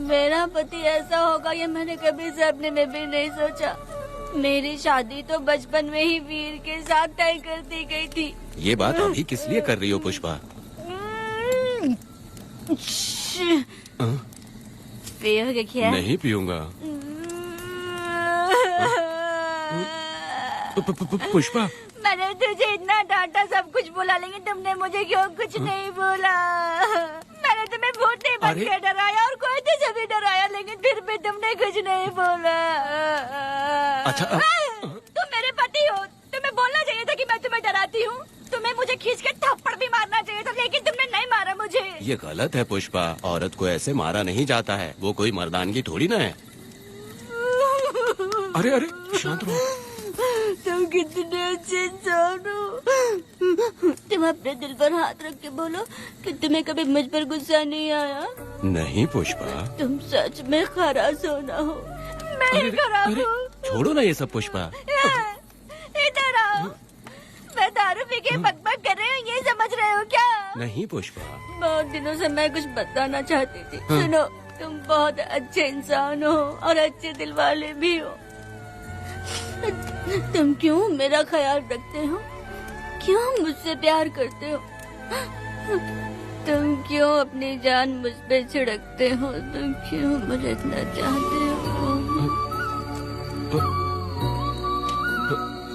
मेरा पति ऐसा होगा ये मैंने कभी सपने में भी नहीं सोचा। मेरी शादी तो बचपन में ही वीर के साथ तय कर दी गई थी। ये बात अभी किस लिए कर रही हो पुष्पा? पियोगे क्या? नहीं पीऊंगा। पुष्पा, मैंने तुझे इतना डांटा, सब कुछ बोला, लेकिन तुमने मुझे क्यों कुछ नहीं बोला? मैंने तुम्हें वोट नहीं बन के डराया और कोई तुझे भी डराया, लेकिन फिर भी तुमने कुछ नहीं बोला। अच्छा, तुम मेरे पति हो, तुम्हें बोलना चाहिए था कि मैं तुम्हें डराती हूँ। तुम्हें मुझे खींच के थप्पड़ भी मारना चाहिए था, लेकिन तुमने नहीं मारा मुझे। ये गलत है पुष्पा, औरत को ऐसे मारा नहीं जाता है, वो कोई मर्दानगी थोड़ी ना है। अरे अरे शांत रहो। तुम कितने अच्छे इंसान हो। तुम अपने दिल पर हाथ रख के बोलो कि तुम्हें कभी मुझ पर गुस्सा नहीं आया। नहीं पुष्पा, तुम सच में खरा सोना हो। मैं ही खराब हूँ। छोड़ो ना ये सब पुष्पा। इधर आओ। मैं दारू पी के बकबक कर रही हूँ, ये समझ रहे हो क्या? नहीं पुष्पा, बहुत दिनों से मैं कुछ बताना चाहती थी। सुनो, तुम बहुत अच्छे इंसान हो और अच्छे दिल वाले भी हो। तुम क्यों मेरा ख्याल रखते हो? क्यों मुझसे प्यार करते हो? तुम क्यों अपनी जान मुझ पे छिड़कते हो? तुम क्यों मुझे इतना चाहते हो?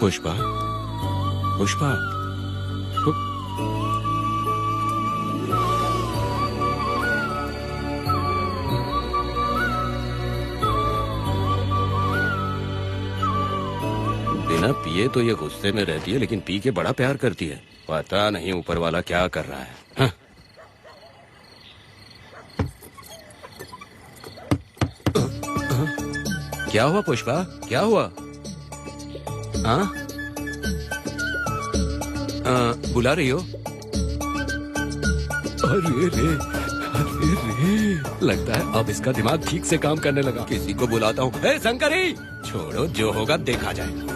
पुष्पा, पुष्पा, बिना पिए तो ये गुस्से में रहती है, लेकिन पी के बड़ा प्यार करती है। पता नहीं ऊपर वाला क्या कर रहा है। हाँ? क्या हुआ पुष्पा, क्या हुआ? हाँ? बुला रही हो? अरे रे, अरे रे, लगता है अब इसका दिमाग ठीक से काम करने लगा। किसी को बुलाता हूँ। हे शंकरी, छोड़ो, जो होगा देखा जाएगा।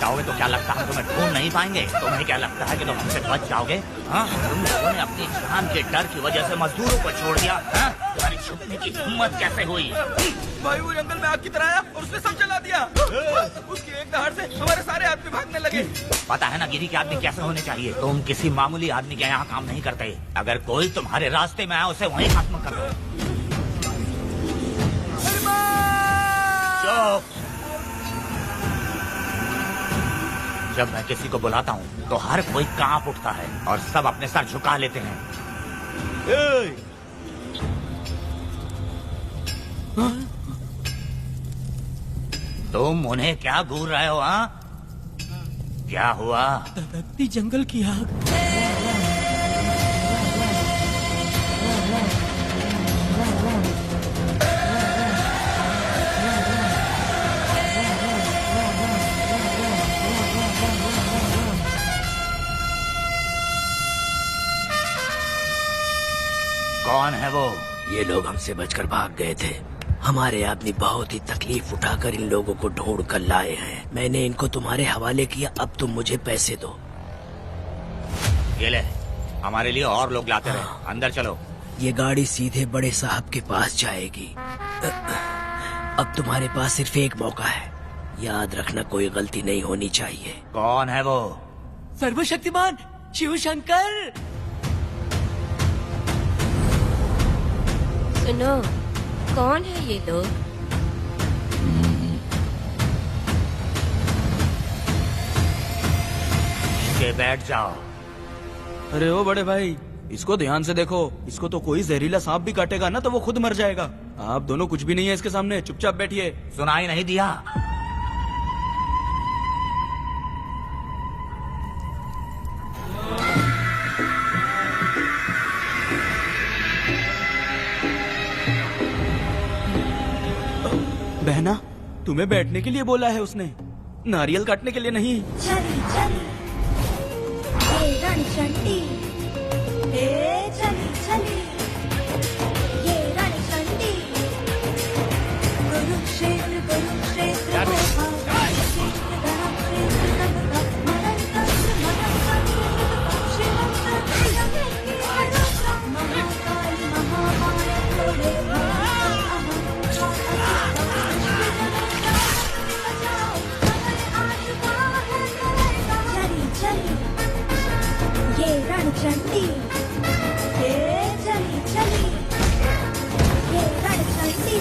जाओगे तो क्या लगता है तुम्हें ढूंढ नहीं पाएंगे? तुम्हें क्या लगता है कि तुम हमसे बच जाओगे? हाँ, तुम लोगों ने अपनी जान के डर की वजह से मजदूरों को छोड़ दिया। हाँ? तुम्हारी छुपने की हिम्मत कैसे हुई? भाई वो जंगल में आग की तरह आया और उसने सब जला दिया। उसकी एक दहाड़ से हमारे सारे आदमी भागने लगे। पता है ना गिरी के आदमी कैसे होने चाहिए? तुम किसी मामूली आदमी के यहाँ काम नहीं करते। अगर कोई तुम्हारे रास्ते में आया उसे वहीं खत्म कर दो। जब मैं किसी को बुलाता हूँ तो हर कोई कांप उठता है और सब अपने सर झुका लेते हैं। तुम उन्हें क्या घूर रहे हो? हाँ, क्या हुआ? दबकती जंगल की आग। कौन है वो? ये लोग हमसे बचकर भाग गए थे। हमारे आदमी बहुत ही तकलीफ उठाकर इन लोगों को ढूंढ कर लाए हैं। मैंने इनको तुम्हारे हवाले किया, अब तुम मुझे पैसे दो। ये ले, हमारे लिए और लोग लाते रहे। अंदर चलो। ये गाड़ी सीधे बड़े साहब के पास जाएगी। अब तुम्हारे पास सिर्फ एक मौका है, याद रखना कोई गलती नहीं होनी चाहिए। कौन है वो? सर्वशक्तिमान शिव शंकर। सुनो, कौन है ये लोग? के बैठ जाओ। अरे ओ बड़े भाई, इसको ध्यान से देखो। इसको तो कोई जहरीला सांप भी काटेगा ना तो वो खुद मर जाएगा। आप दोनों कुछ भी नहीं है इसके सामने, चुपचाप बैठिए। सुनाई नहीं दिया? बहना, तुम्हें बैठने के लिए बोला है उसने, नारियल काटने के लिए नहीं। चली चली ये रणचंडी, चली चली ये रणचंडी, कुरुक्षेत्र कुरुक्षेत्र रणचंडी, चली चली ये रणचंडी।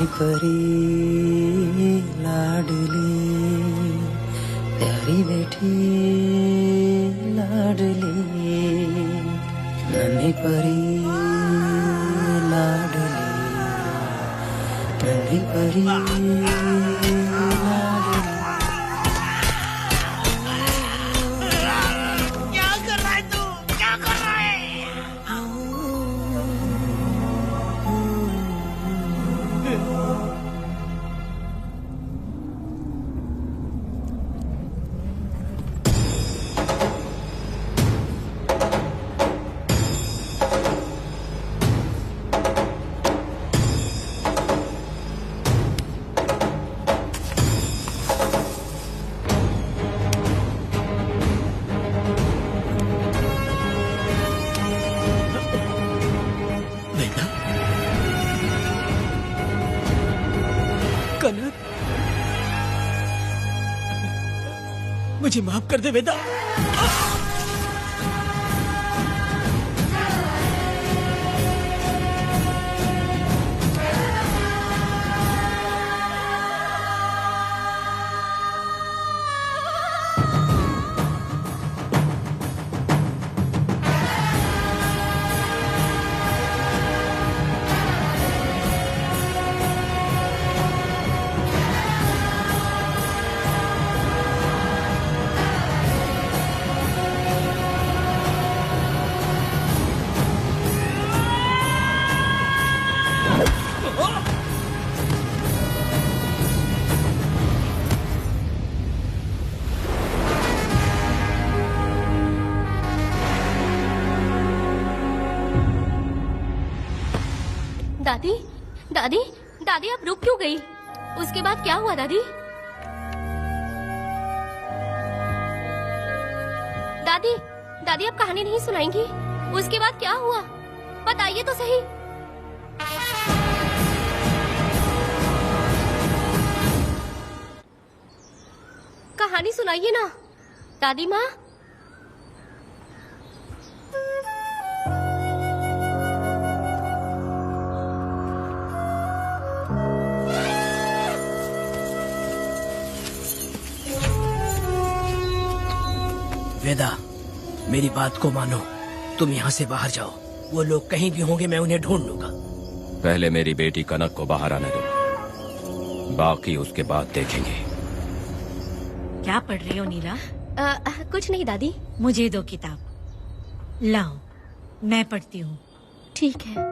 नन्ही परी लाडली प्यारी बेटी लाडली नन्ही परी लाडली नन्ही परी लाडली। क्या कर रहा है तू? क्या कर रहा है? वेदा, कनक, मुझे माफ कर दे वेदा। दादी, दादी, दादी आप रुक क्यों गई? उसके बाद क्या हुआ दादी? दादी, दादी आप कहानी नहीं सुनाएंगी? उसके बाद क्या हुआ? बताइए तो सही। कहानी सुनाइए ना, दादी माँ। वेदा, मेरी बात को मानो, तुम यहाँ से बाहर जाओ। वो लोग कहीं भी होंगे, मैं उन्हें ढूंढ लूंगा। पहले मेरी बेटी कनक को बाहर आने दो, बाकी उसके बाद देखेंगे। क्या पढ़ रही हो नीला? कुछ नहीं दादी। मुझे दो किताब लाओ, मैं पढ़ती हूँ। ठीक है।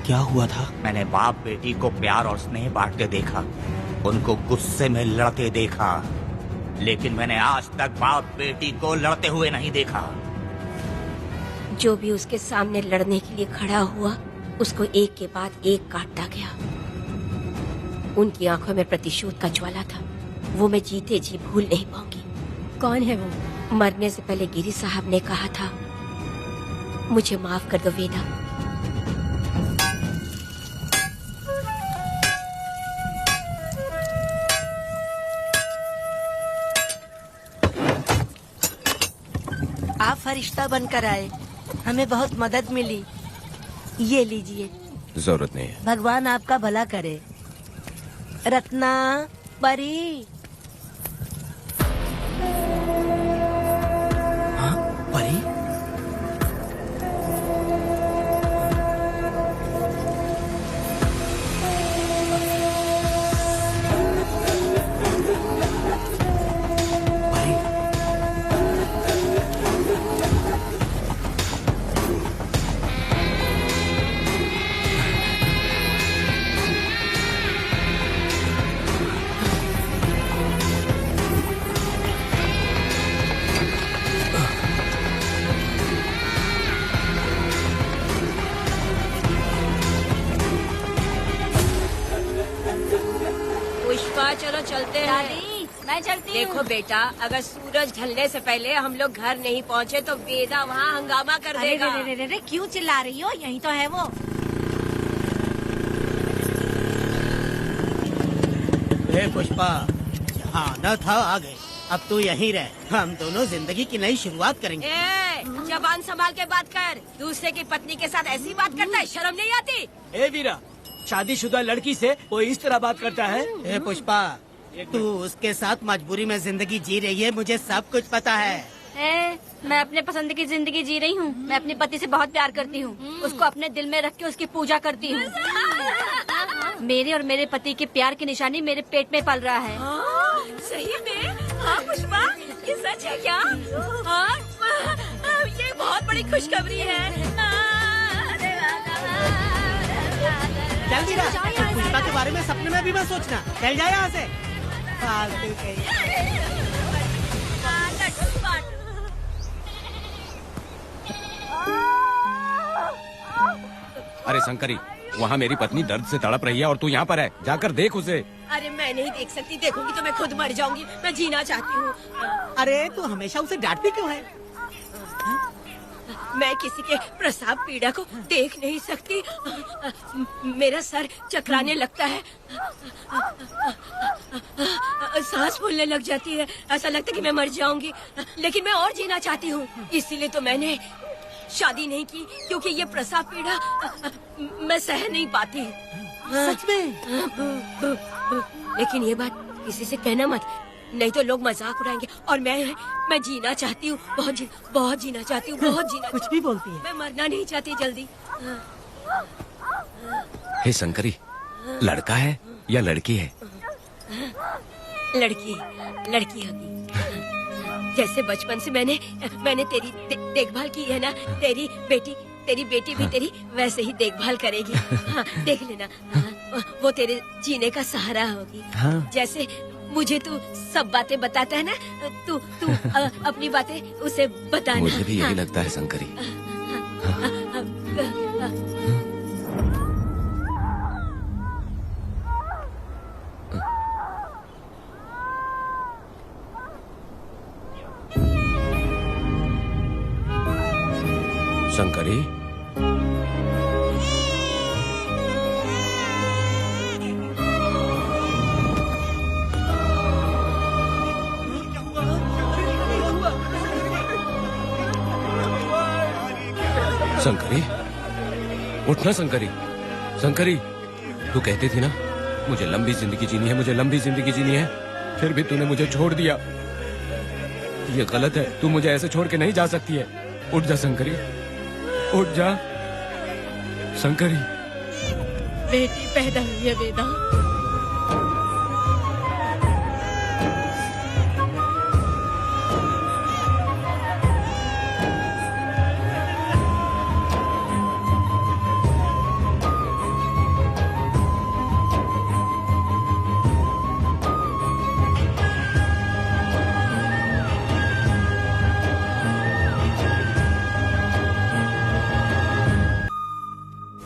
क्या हुआ था? मैंने बाप बेटी को प्यार और स्नेह बांटते देखा, उनको गुस्से में लड़ते देखा, लेकिन मैंने आज तक बाप बेटी को लड़ते हुए नहीं देखा। जो भी उसके सामने लड़ने के लिए खड़ा हुआ, उसको एक के बाद एक काटता गया। उनकी आंखों में प्रतिशोध का ज्वाला था, वो मैं जीते जी भूल नहीं पाऊंगी। कौन है वो? मरने से पहले गिरी साहब ने कहा था, मुझे माफ कर दो वेदा। आप फरिश्ता बनकर आए, हमें बहुत मदद मिली। ये लीजिए। जरूरत नहीं है। भगवान आपका भला करे। रत्ना, परी। हाँ, परी? पुष्पा, चलो चलते हैं। दादी, मैं चलती देखो बेटा, अगर सूरज ढलने से पहले हम लोग घर नहीं पहुँचे तो वेदा वहाँ हंगामा कर अरे देगा। रे रे रे रे, क्यों चिल्ला रही हो? यही तो है वो। पुष्पा, यहाँ आना था आ गए। अब तू यहीं रह, हम दोनों जिंदगी की नई शुरुआत करेंगे। जबान संभाल के बात कर। दूसरे की पत्नी के साथ ऐसी बात करता है, शर्म नहीं आती? ए वीरा, शादीशुदा लड़की से कोई इस तरह बात करता है? ए पुष्पा, तू उसके साथ मजबूरी में जिंदगी जी रही है, मुझे सब कुछ पता है। मैं अपने पसंद की जिंदगी जी रही हूँ। मैं अपने पति से बहुत प्यार करती हूँ। उसको अपने दिल में रख के उसकी पूजा करती हूँ। मेरे और मेरे पति के प्यार की निशानी मेरे पेट में पल रहा है। सही में? हाँ पुष्पा, ये सच है क्या? हाँ, ये बहुत बड़ी खुशखबरी है। जल्दी रह, पुष्पा के बारे में सपने में भी मत सोचना। चल जाए यहाँ से। फालतू कहीं। अरे शंकरी, वहाँ मेरी पत्नी दर्द से तड़प रही है और तू यहाँ पर है। जाकर देख उसे। अरे मैं नहीं देख सकती, देखूंगी तो मैं खुद मर जाऊंगी। मैं जीना चाहती हूँ। अरे तू हमेशा उसे डांटती क्यों है? मैं किसी के प्रसाव पीड़ा को देख नहीं सकती। मेरा सर चकराने लगता है, सांस फूलने लग जाती है। ऐसा लगता है कि मैं मर जाऊंगी, लेकिन मैं और जीना चाहती हूँ। इसीलिए तो मैंने शादी नहीं की, क्योंकि ये प्रसाव पीड़ा मैं सह नहीं पाती। सच में? लेकिन ये बात किसी से कहना मत, नहीं तो लोग मजाक उड़ाएंगे। और मैं जीना चाहती हूँ, बहुत जीना चाहती हूँ, बहुत जीना। कुछ भी बोलती है। मैं मरना नहीं चाहती जल्दी। हे शंकरी, लड़का है या लड़की है? लड़की होगी। जैसे बचपन से मैंने तेरी देखभाल की है ना, तेरी बेटी भी तेरी वैसे ही देखभाल करेगी। हाँ, देख लेना। हाँ, वो तेरे जीने का सहारा होगी। हाँ। जैसे मुझे तू सब बातें बताता है ना, तू अपनी बातें उसे बताना। मुझे भी यही हाँ। लगता है शंकरी। शंकरी, शंकरी, उठना शंकरी। शंकरी, तू कहती थी ना मुझे लंबी जिंदगी जीनी है, मुझे लंबी जिंदगी जीनी है। फिर भी तूने मुझे छोड़ दिया। ये गलत है। तू मुझे ऐसे छोड़ के नहीं जा सकती है। उठ जा शंकरी, उठ जा शंकरी। बेटी पैदा हुई है वेदा।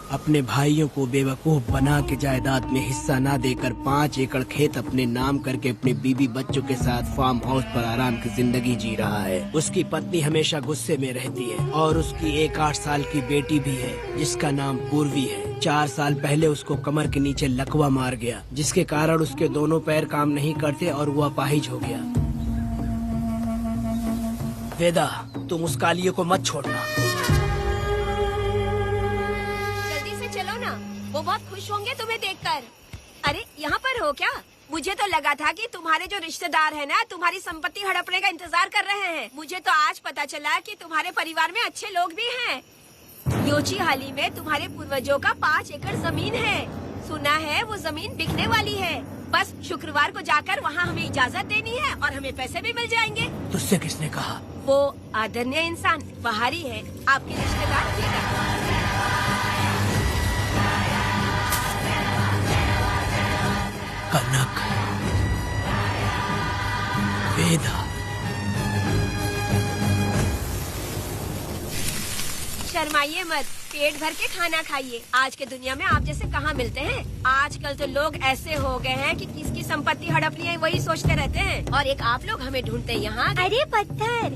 अपने भाइयों को बेवकूफ बना के जायदाद में हिस्सा ना देकर 5 एकड़ खेत अपने नाम करके अपने बीबी बच्चों के साथ फार्म हाउस पर आराम की जिंदगी जी रहा है। उसकी पत्नी हमेशा गुस्से में रहती है और उसकी एक 8 साल की बेटी भी है जिसका नाम पूर्वी है। 4 साल पहले उसको कमर के नीचे लकवा मार गया, जिसके कारण उसके दोनों पैर काम नहीं करते और वो अपाहिज हो गया। वेदा, तुम उस कालिये को मत छोड़ना। वो बहुत खुश होंगे तुम्हें देखकर। अरे यहाँ पर हो क्या? मुझे तो लगा था कि तुम्हारे जो रिश्तेदार हैं ना, तुम्हारी संपत्ति हड़पने का इंतजार कर रहे हैं। मुझे तो आज पता चला कि तुम्हारे परिवार में अच्छे लोग भी हैं। योची हाली में तुम्हारे पूर्वजों का 5 एकड़ जमीन है। सुना है वो जमीन बिकने वाली है। बस शुक्रवार को जाकर वहाँ हमें इजाजत देनी है और हमें पैसे भी मिल जाएंगे। तुझसे किसने कहा? वो आदरणीय इंसान बाहरी है, आपके रिश्तेदार। कनक, वेदा। शर्माइए मत, पेट भर के खाना खाइए। आज के दुनिया में आप जैसे कहाँ मिलते हैं। आजकल तो लोग ऐसे हो गए हैं कि किसकी संपत्ति हड़प ली है वही सोचते रहते हैं, और एक आप लोग हमें ढूंढते हैं यहाँ। अरे पत्थर,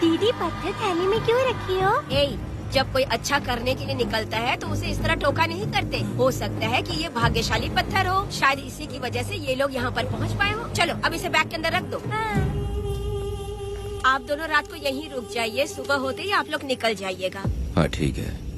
दीदी पत्थर थैली में क्यों रखी हो? जब कोई अच्छा करने के लिए निकलता है तो उसे इस तरह टोका नहीं करते। हो सकता है कि ये भाग्यशाली पत्थर हो, शायद इसी की वजह से ये लोग यहाँ पर पहुँच पाए हो। चलो अब इसे बैग के अंदर रख दो। आप दोनों रात को यहीं रुक जाइए, सुबह होते ही आप लोग निकल जाइएगा। हाँ ठीक है।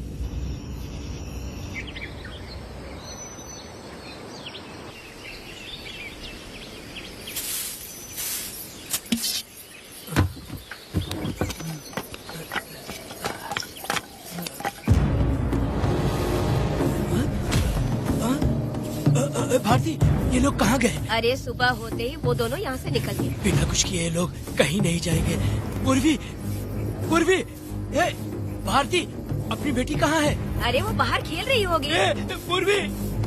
भारती, ये लोग कहाँ गए? अरे सुबह होते ही वो दोनों यहाँ से निकल गए। बिना कुछ किए ये लोग कहीं नहीं जाएंगे। पूर्वी, पूर्वी, भारती, अपनी बेटी कहाँ है? अरे वो बाहर खेल रही होगी। पूर्वी,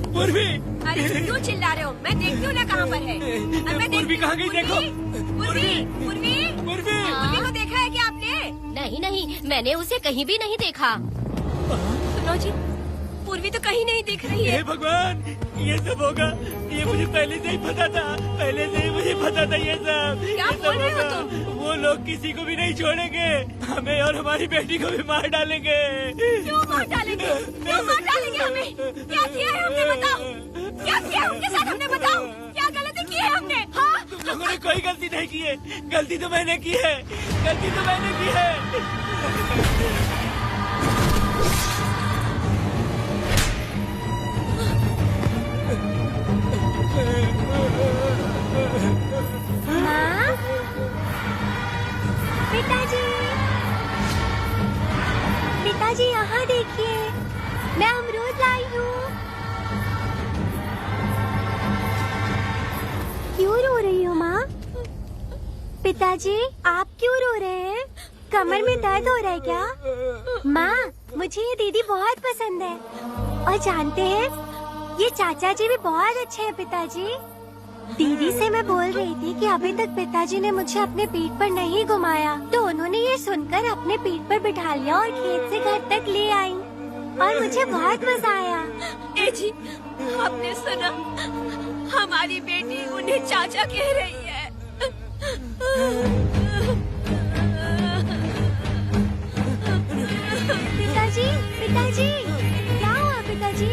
पूर्वी। अरे क्यों चिल्ला रहे हो? मैं देखती हूँ ना कहाँ पर है। पूर्वी कहाँ गई? देखो। पूर्वी, पूर्वी, पूर्वी को देखा है क्या आपने? नहीं नहीं, मैंने उसे कहीं भी नहीं देखा। सुनो जी, पूर्वी तो कहीं नहीं दिख रही है। हे भगवान, ये सब होगा, ये मुझे पहले से ही पता था। पहले से ही मुझे पता था ये सब। क्या बोल रहे हो तुम? वो लोग किसी को भी नहीं छोड़ेंगे, हमें और हमारी बेटी को भी मार डालेंगे। क्यों मार डालेंगे? क्यों मार डालेंगे हमें? क्या किया है हमने, बताओ? क्या किया उनके साथ हमने, बताओ? क्या गलती की है हमने? हाँ? तुम लोगों ने कोई गलती नहीं की है। गलती तो मैंने की है, गलती तो मैंने की है। माँ, पिताजी, पिताजी यहाँ देखिए, मैं अमरूद लाई हूँ। क्यों रो रही हो माँ? पिताजी, आप क्यों रो रहे हैं? कमर में दर्द हो रहा है क्या? माँ, मुझे ये दीदी बहुत पसंद है, और जानते हैं ये चाचा जी भी बहुत अच्छे हैं। पिताजी, दीदी से मैं बोल रही थी कि अभी तक पिताजी ने मुझे अपने पीठ पर नहीं घुमाया, तो उन्होंने ये सुनकर अपने पीठ पर बिठा लिया और खेत से घर तक ले आई, और मुझे बहुत मजा आया। ए जी, आपने सुना? हमारी बेटी उन्हें चाचा कह रही है। पिताजी, पिताजी, क्या हुआ पिताजी?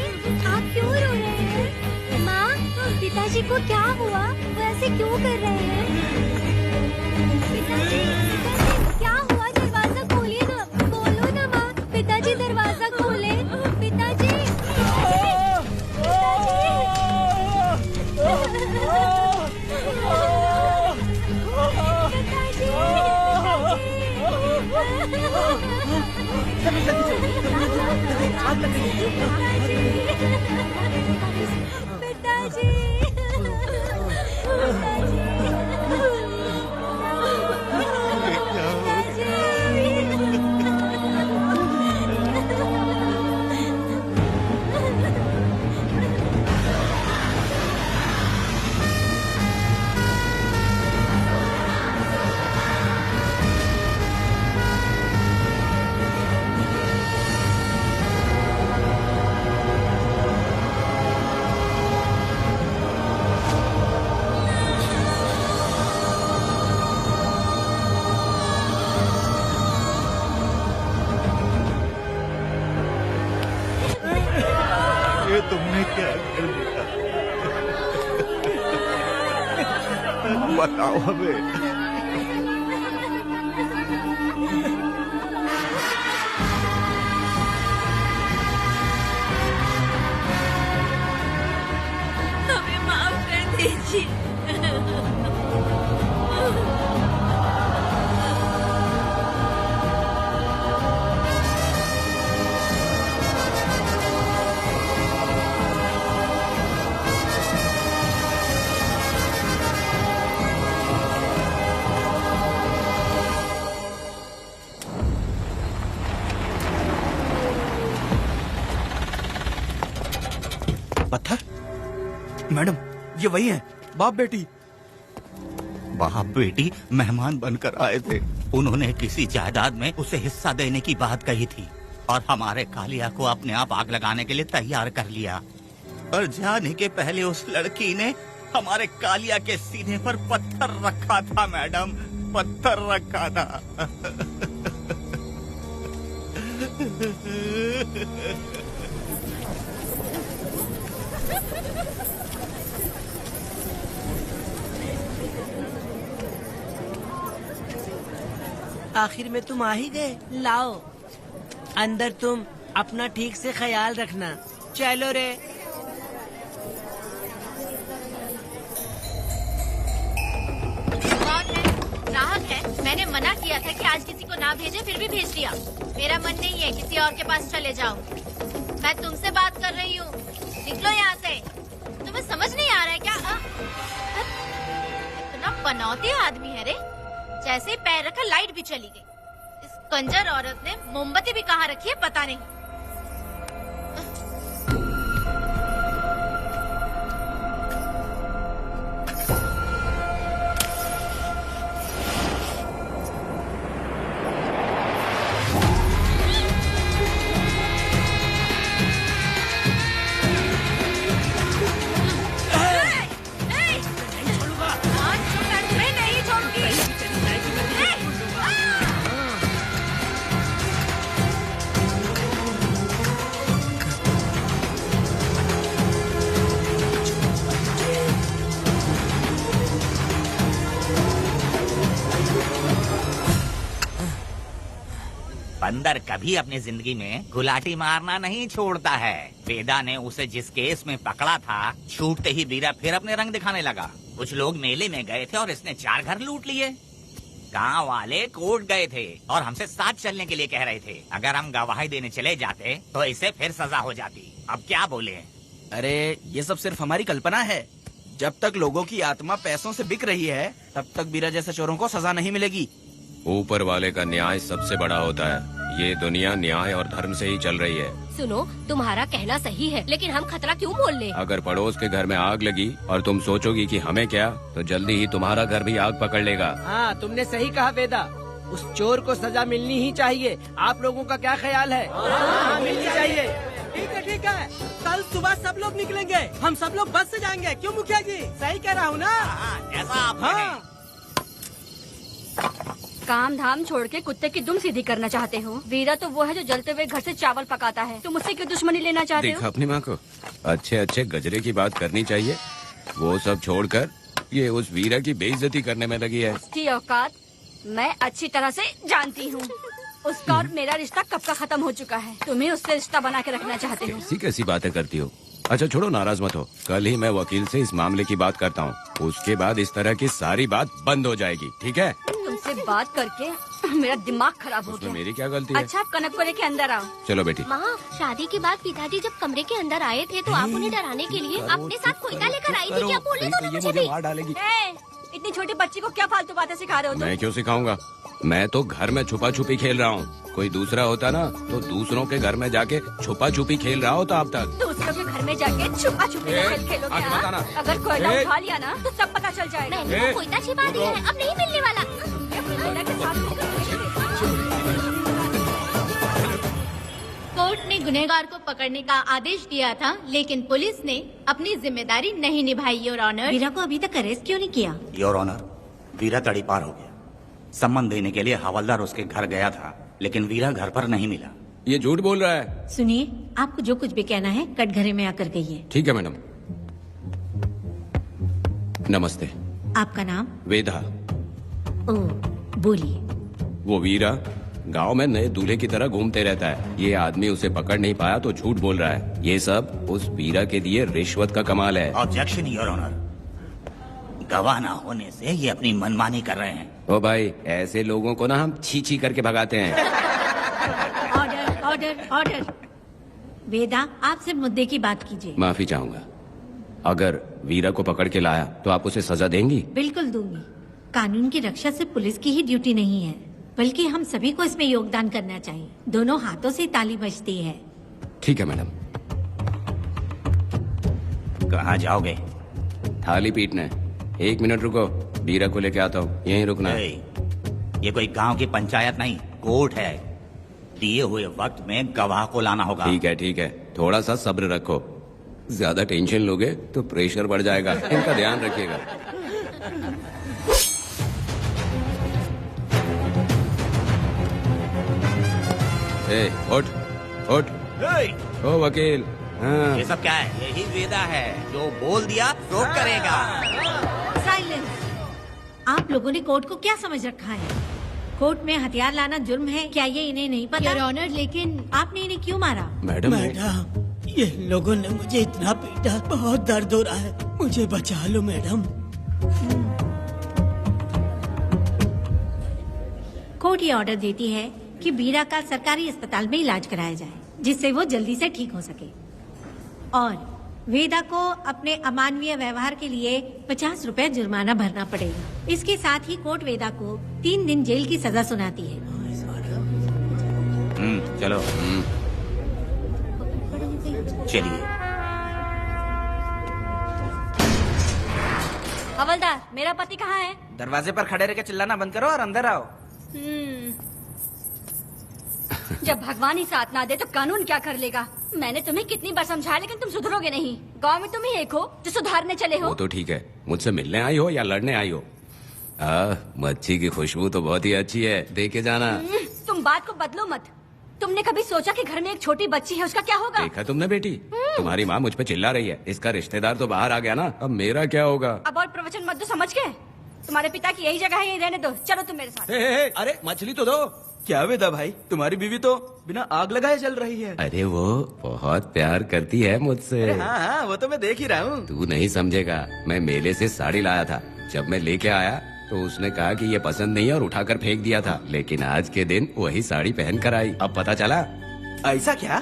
आप क्यों रो रहे हैं? माँ, पिताजी को क्या हुआ? वो ऐसे क्यों कर रहे हैं? पिताजी, पिताजी, क्या हुआ? दरवाजा खोलिए ना, खोलो ना माँ। पिताजी दरवाजा खोले। पिताजी, ये तुमने क्या कर दिया? बताओ हमें। हमें माफ कर दीजिए। पत्थर, मैडम, ये वही है, बाप बेटी। बाप बेटी मेहमान बनकर आए थे। उन्होंने किसी जायदाद में उसे हिस्सा देने की बात कही थी और हमारे कालिया को अपने आप आग लगाने के लिए तैयार कर लिया। और जाने के पहले उस लड़की ने हमारे कालिया के सीने पर पत्थर रखा था मैडम, पत्थर रखा था। आखिर में तुम आ ही गए। लाओ अंदर, तुम अपना ठीक से ख्याल रखना। चलो रे। ग्राहक है, मैंने मना किया था कि आज किसी को ना भेजे, फिर भी भेज दिया। मेरा मन नहीं है किसी और के पास चले जाओ। मैं तुमसे बात कर रही हूँ, निकलो यहाँ से। तुम्हें समझ नहीं आ रहा है क्या? इतना पनौती आदमी है रे, जैसे ही पैर रखा लाइट भी चली गई। इस कंजर औरत ने मोमबत्ती भी कहाँ रखी है पता नहीं। बंदर कभी अपनी जिंदगी में गुलाटी मारना नहीं छोड़ता है। वेदा ने उसे जिस केस में पकड़ा था, छूटते ही वीरा फिर अपने रंग दिखाने लगा। कुछ लोग मेले में गए थे और इसने 4 घर लूट लिए। गांव वाले कोर्ट गए थे और हमसे साथ चलने के लिए कह रहे थे। अगर हम गवाही देने चले जाते तो इसे फिर सजा हो जाती। अब क्या बोले? अरे ये सब सिर्फ हमारी कल्पना है। जब तक लोगों की आत्मा पैसों से बिक रही है, तब तक वीरा जैसे चोरों को सजा नहीं मिलेगी। ऊपर वाले का न्याय सबसे बड़ा होता है। ये दुनिया न्याय और धर्म से ही चल रही है। सुनो, तुम्हारा कहना सही है, लेकिन हम खतरा क्यों मोल ले? अगर पड़ोस के घर में आग लगी और तुम सोचोगी कि हमें क्या, तो जल्दी ही तुम्हारा घर भी आग पकड़ लेगा। हाँ, तुमने सही कहा वेदा। उस चोर को सजा मिलनी ही चाहिए। आप लोगों का क्या ख्याल है? हाँ, मिलनी चाहिए। ठीक है। कल सुबह सब लोग निकलेंगे। हम सब लोग बस से जाएंगे। क्यों मुखिया जी? सही कह रहा हूँ ना? ऐसा आप हाँ। काम धाम छोड़ के कुत्ते की दुम सीधी करना चाहते हो? वीरा तो वो है जो जलते हुए घर से चावल पकाता है। तुम उससे क्यों दुश्मनी लेना चाहते हो? देखा अपनी माँ को, अच्छे अच्छे गजरे की बात करनी चाहिए। वो सब छोड़कर ये उस वीरा की बेइज्जती करने में लगी है। उसकी औकात मैं अच्छी तरह से जानती हूँ। उसका और मेरा रिश्ता कब का खत्म हो चुका है। तुम्हें उससे रिश्ता बना के रखना चाहते हो। कैसी कैसी बातें करती हो। अच्छा छोड़ो, नाराज मत हो। कल ही मैं वकील से इस मामले की बात करता हूँ। उसके बाद इस तरह की सारी बात बंद हो जाएगी, ठीक है? तुमसे बात करके मेरा दिमाग खराब हो गया। मेरी क्या गलती है? अच्छा, आप कनक को लेके अंदर आओ। चलो बेटी। माँ, शादी के बाद पिताजी जब कमरे के अंदर आए थे तो आप उन्हें डराने के लिए अपने साथ कोयता लेकर आई थी। क्या बोले तो मुझे भी? डालेगी। इतनी छोटी बच्ची को क्या फालतू बातें सिखा रहे हो तुम? मैं क्यों सिखाऊंगा? मैं तो घर में छुपा छुपी खेल रहा हूँ। कोई दूसरा होता ना तो दूसरों के घर में जाके छुपा छुपी खेल रहा होता अब तक। दूसरों के घर में जाके छुपा छुपी खेल खेलोगे? अगर कोयला उठा लिया ना तो सब पता चल जाएगा। मैंने कोयता छिपा दिया है, अब नहीं मिलने वाला। कोर्ट ने गुनहगार को पकड़ने का आदेश दिया था, लेकिन पुलिस ने अपनी जिम्मेदारी नहीं निभाई। योर ऑनर, वीरा को अभी तक अरेस्ट क्यों नहीं किया? योर ऑनर, वीरा तड़ी पार हो गया। सम्मान देने के लिए हवलदार उसके घर गया था, लेकिन वीरा घर पर नहीं मिला। ये झूठ बोल रहा है। सुनिए, आपको जो कुछ भी कहना है कटघरे में आकर कहिए। ठीक है मैडम। नमस्ते। आपका नाम? वेदा। ओह, बोलिए। वो वीरा गांव में नए दूल्हे की तरह घूमते रहता है। ये आदमी उसे पकड़ नहीं पाया तो झूठ बोल रहा है। ये सब उस वीरा के दिए रिश्वत का कमाल है। Objection your honour. गवाह ना होने से ये अपनी मनमानी कर रहे हैं। ओ भाई, ऐसे लोगों को ना हम छी छी करके भगाते हैं। Order order order. वेदा, आपसे मुद्दे की बात कीजिए। माफी चाहूंगा। अगर वीरा को पकड़ के लाया तो आप उसे सजा देंगी? बिल्कुल दूंगी। कानून की रक्षा से पुलिस की ही ड्यूटी नहीं है, बल्कि हम सभी को इसमें योगदान करना चाहिए। दोनों हाथों से ताली बजती है। ठीक है मैडम। कहाँ जाओगे? थाली पीटने। 1 मिनट रुको, वीरा को लेके आता हूँ। यहीं रुकना है। ये कोई गांव की पंचायत नहीं, कोर्ट है। दिए हुए वक्त में गवाह को लाना होगा। ठीक है, थोड़ा सा सब्र रखो। ज्यादा टेंशन लोगे तो प्रेशर बढ़ जाएगा, इनका ध्यान रखिएगा। उठ ओ वकील। हाँ। ये सब क्या है? यही वेदा है, जो बोल दिया तो करेगा। साइलेंस। आप लोगों ने कोर्ट को क्या समझ रखा है? कोर्ट में हथियार लाना जुर्म है, क्या ये इन्हें नहीं पता? योर ऑनर, लेकिन आपने इन्हें क्यों मारा? मैडम, ये लोगों ने मुझे इतना पीटा, बहुत दर्द हो रहा है, मुझे बचा लो मैडम। कोर्ट ये ऑर्डर देती है कि बीरा का सरकारी अस्पताल में इलाज कराया जाए, जिससे वो जल्दी से ठीक हो सके। और वेदा को अपने अमानवीय व्यवहार के लिए 50 रुपए जुर्माना भरना पड़ेगा। इसके साथ ही कोर्ट वेदा को 3 दिन जेल की सजा सुनाती है। चलो। चलिए। हवलदार, मेरा पति कहाँ है? दरवाजे पर खड़े रह के चिल्लाना बंद करो और अंदर आओ। जब भगवान ही साथ ना दे तो कानून क्या कर लेगा? मैंने तुम्हें कितनी बार समझाया, लेकिन तुम सुधरोगे नहीं। गांव में तुम ही एक हो जो सुधारने चले हो। वो तो ठीक है, मुझसे मिलने आई हो या लड़ने आई हो? मच्छी की खुशबू तो बहुत ही अच्छी है, दे के जाना। तुम बात को बदलो मत। तुमने कभी सोचा कि घर में एक छोटी बच्ची है, उसका क्या होगा? देखा तुमने बेटी, तुम्हारी माँ मुझ पे चिल्ला रही है, इसका रिश्तेदार तो बाहर आ गया ना, अब मेरा क्या होगा? अब और प्रवचन मत दो, समझ गए? तुम्हारे पिता की यही जगह है, यही रहने दो। चलो तुम मेरे साथ। अरे मछली तो दो। क्या वेदा भाई, तुम्हारी बीवी तो बिना आग लगाए जल रही है। अरे वो बहुत प्यार करती है मुझसे। हाँ, वो तो मैं देख ही रहा हूँ। तू नहीं समझेगा, मैं मेले से साड़ी लाया था, जब मैं लेके आया तो उसने कहा कि ये पसंद नहीं है और उठाकर फेंक दिया था, लेकिन आज के दिन वही साड़ी पहन कर आई। अब पता चला। ऐसा क्या?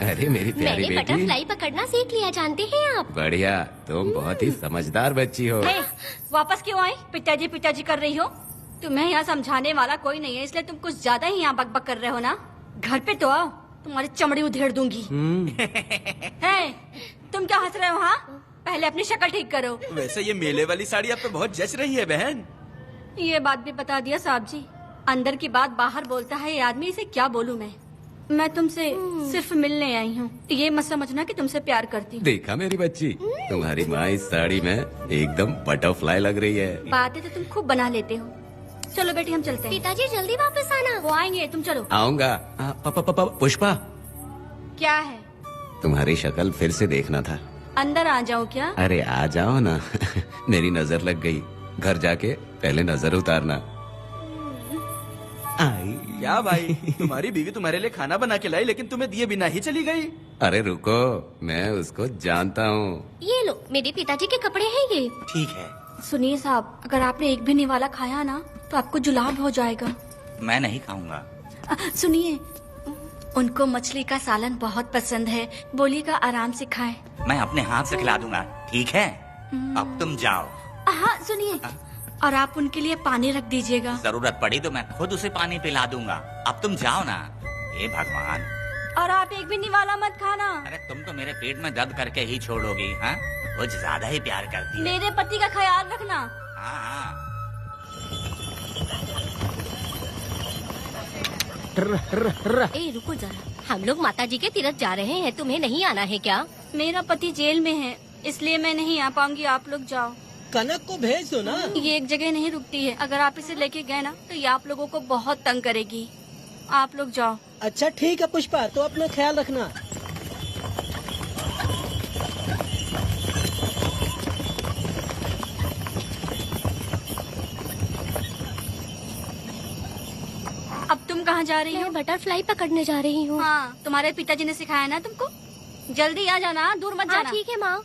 अरे मेरी प्यारी मैंने बेटी, बटरफ्लाई पकड़ना सीख लिया, जानते हैं आप? बढ़िया, तुम बहुत ही समझदार बच्ची हो। वापस क्यों आई? पिताजी कर रही हो? तुम्हें यहाँ समझाने वाला कोई नहीं है, इसलिए तुम कुछ ज्यादा ही यहाँ बकबक कर रहे हो ना। घर पे तो आओ, तुम्हारी चमड़ी उधेड़ दूंगी। है, तुम क्या हंस रहे हो? हाँ, पहले अपनी शक्ल ठीक करो। वैसे ये मेले वाली साड़ी आप पे बहुत जच रही है बहन। ये बात भी बता दिया साहब जी, अंदर की बात बाहर बोलता है ये आदमी, इसे क्या बोलूं मैं तुमसे सिर्फ मिलने आई हूँ, ये मत समझना कि तुमसे प्यार करती हूँ। देखा मेरी बच्ची, तुम्हारी माँ इस साड़ी में एकदम बटरफ्लाई लग रही है। बातें तो तुम खूब बना लेते हो। चलो बेटी, हम चलते हैं। पिताजी जल्दी वापस आना। वो आएंगे, तुम चलो। आऊंगा। पुष्पा, क्या है? तुम्हारी शक्ल फिर से देखना था। अंदर आ जाओ क्या? अरे आ जाओ ना। मेरी नजर लग गई, घर जाके पहले नजर उतारना। क्या भाई, तुम्हारी बीवी तुम्हारे लिए खाना बना के लाई, लेकिन तुम्हें दिए बिना ही चली गई। अरे रुको, मैं उसको जानता हूँ। ये लो, मेरे पिताजी के कपड़े हैं ये। ठीक है। सुनिए साहब, अगर आपने एक भी निवाला खाया ना तो आपको जुलाब हो जाएगा। मैं नहीं खाऊंगा। सुनिए, उनको मछली का सालन बहुत पसंद है, बोलिएगा आराम से खाएं। मैं अपने हाथ से खिला दूंगा, ठीक है? अब तुम जाओ। हाँ सुनिए, और आप उनके लिए पानी रख दीजिएगा। जरूरत पड़ी तो मैं खुद उसे पानी पिला दूंगा। अब तुम जाओ ना। हे भगवान। और आप एक भी निवाला मत खाना। अरे तुम तो मेरे पेट में दर्द करके ही छोड़ोगी। हाँ, कुछ ज्यादा ही प्यार करती है। मेरे पति का ख्याल रखना। हाँ। ए रुको जरा, हम लोग माताजी के तीरथ जा रहे हैं, तुम्हें नहीं आना है क्या? मेरा पति जेल में है, इसलिए मैं नहीं आ पाऊंगी, आप लोग जाओ। कनक को भेज दो ना। ये एक जगह नहीं रुकती है, अगर आप इसे लेके गए ना तो ये आप लोगों को बहुत तंग करेगी। आप लोग जाओ। अच्छा ठीक है पुष्पा, तो अपना ख्याल रखना। अब तुम कहाँ जा रही हो? मैं बटरफ्लाई पकड़ने जा रही हूँ। हाँ, तुम्हारे पिताजी ने सिखाया ना तुमको। जल्दी आ जाना, दूर मत जाना। ठीक है माँ।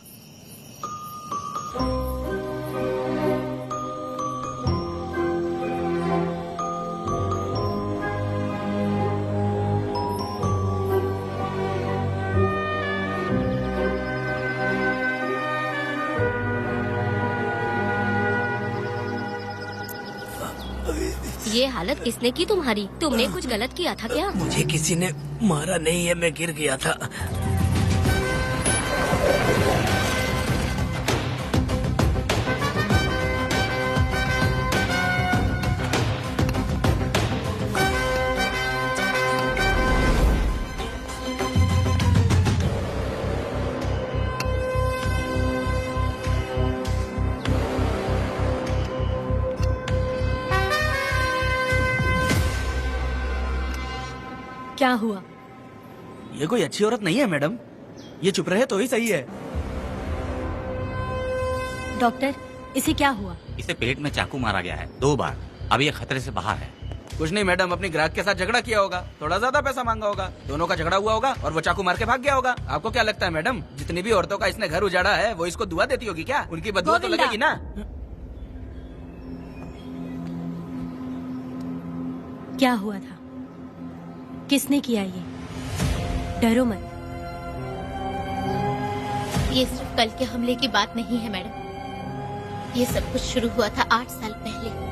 ये हालत किसने की तुम्हारी? तुमने कुछ गलत किया था क्या? मुझे किसी ने मारा नहीं है, मैं गिर गया था। क्या हुआ? ये कोई अच्छी औरत नहीं है मैडम, ये चुप रहे तो ही सही है। डॉक्टर, इसे क्या हुआ? इसे पेट में चाकू मारा गया है 2 बार। अब ये खतरे से बाहर है। कुछ नहीं मैडम, अपनी ग्राहक के साथ झगड़ा किया होगा, थोड़ा ज्यादा पैसा मांगा होगा, दोनों का झगड़ा हुआ होगा और वो चाकू मार के भाग गया होगा। आपको क्या लगता है मैडम, जितनी भी औरतों का इसने घर उजाड़ा है वो इसको दुआ देती होगी क्या? उनकी बदुआ तो लगेगी ना। क्या हुआ था? किसने किया ये? डरो मत। ये सिर्फ कल के हमले की बात नहीं है मैडम, ये सब कुछ शुरू हुआ था 8 साल पहले।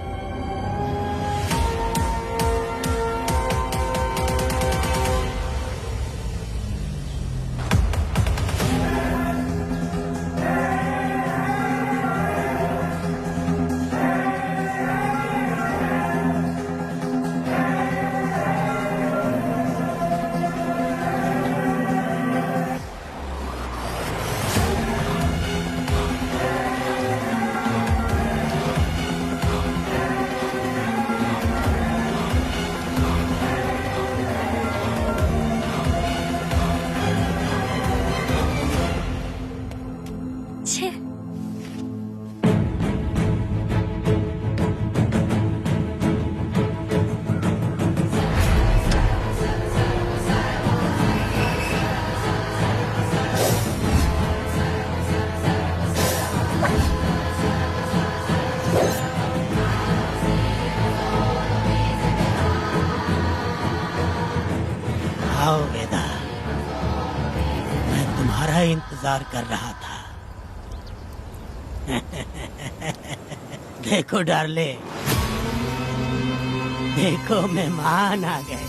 आओ वेदा, मैं तुम्हारा इंतजार कर रहा था। देखो डार्ले, देखो मेहमान आ गए।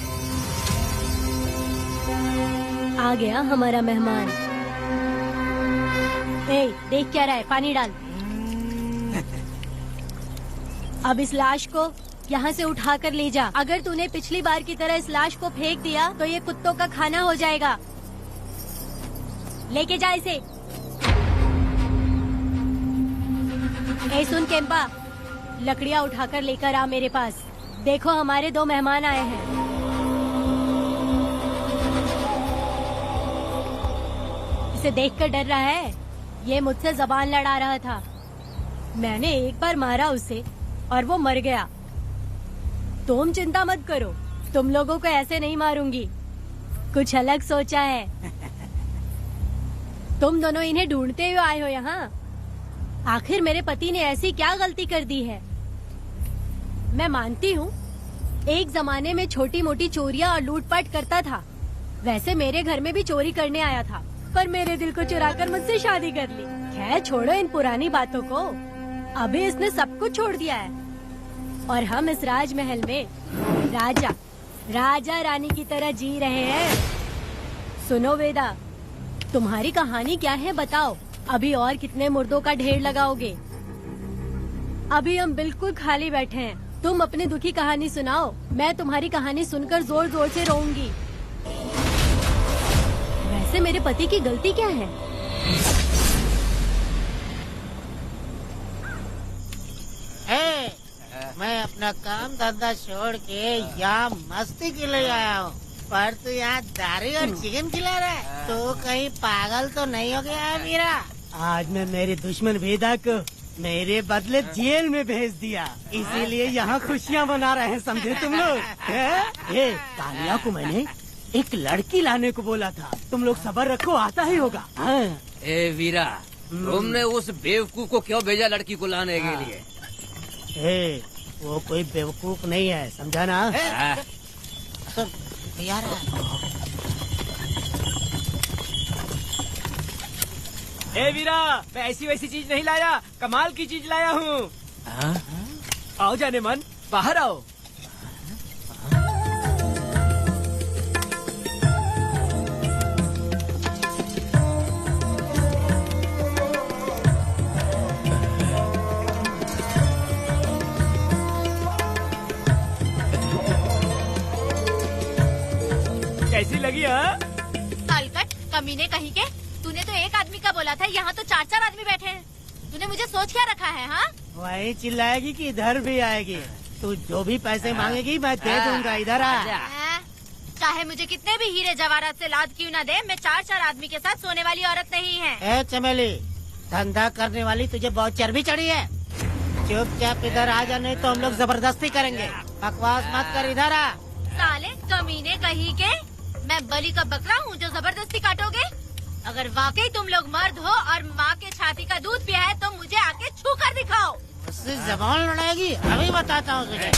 आ गया हमारा मेहमान। ए, देख क्या रहा है? पानी डाल। अब इस लाश को यहाँ से उठा कर ले जा। अगर तूने पिछली बार की तरह इस लाश को फेंक दिया तो ये कुत्तों का खाना हो जाएगा। लेके जा इसे। ए सुन केम्पा, लकड़ियाँ उठाकर लेकर आ मेरे पास। देखो हमारे 2 मेहमान आए हैं। इसे देखकर डर रहा है? ये मुझसे जबान लड़ा रहा था। मैंने एक बार मारा उसे और वो मर गया। तुम चिंता मत करो, तुम लोगों को ऐसे नहीं मारूंगी। कुछ अलग सोचा है। तुम दोनों इन्हें ढूंढते हुए आए हो यहाँ। आखिर मेरे पति ने ऐसी क्या गलती कर दी है? मैं मानती हूँ एक जमाने में छोटी मोटी चोरियाँ और लूटपाट करता था। वैसे मेरे घर में भी चोरी करने आया था, पर मेरे दिल को चुराकर मुझसे शादी कर ली। खैर छोड़ो इन पुरानी बातों को। अभी इसने सब कुछ छोड़ दिया है और हम इस राजमहल में राजा रानी की तरह जी रहे हैं। सुनो वेदा, तुम्हारी कहानी क्या है बताओ? अभी और कितने मुर्दों का ढेर लगाओगे? अभी हम बिल्कुल खाली बैठे हैं। तुम अपनी दुखी कहानी सुनाओ, मैं तुम्हारी कहानी सुनकर जोर जोर से रोऊंगी। वैसे मेरे पति की गलती क्या है? मैं अपना काम धंधा छोड़ के यहाँ मस्ती के लिए आया हूँ, पर तू यहाँ दारू और चिकन खिला रहा है। तो कहीं पागल तो नहीं हो गया है मीरा? आज मैं मेरे दुश्मन वेदा को मेरे बदले जेल में भेज दिया, इसीलिए यहाँ खुशियाँ मना रहे हैं, समझे तुम लोग? कालिया को मैंने एक लड़की लाने को बोला था, तुम लोग सब्र रखो, आता ही होगा। ए वीरा, तुमने उस बेवकूफ को क्यों भेजा लड़की को लाने के लिए? वो कोई बेवकूफ नहीं है, समझा ना? यार ए वीरा, मैं ऐसी वैसी चीज नहीं लाया, कमाल की चीज लाया हूँ। आओ जाने मन, बाहर आओ। कैसी लगी? अलकट कमीने कहीं के, तूने तो एक आदमी का बोला था, यहाँ तो 4-4 आदमी बैठे हैं। तूने मुझे सोच क्या रखा है? हाँ, वही चिल्लाएगी कि इधर भी आएगी। तू जो भी पैसे मांगेगी मैं दे दूंगा, इधर आ। चाहे मुझे कितने भी हीरे जवाहरात से लाद क्यों न दे, मैं 4 आदमी के साथ सोने वाली औरत नहीं है। ए चमेली, धंधा करने वाली तुझे बहुत चर्बी चढ़ी है। चुपचाप इधर आ जा, नहीं तो हम लोग जबरदस्ती करेंगे। बकवास मत कर, इधर आ। साले कमीने कहीं के, मैं बलि का बकरा हूँ जो जबरदस्ती काटोगे? अगर वाकई तुम लोग मर्द हो और माँ के छाती का दूध पिया है तो मुझे आके छू कर दिखाओ। उससे जबान लड़ाएगी, अभी बताता हूँ तुझे।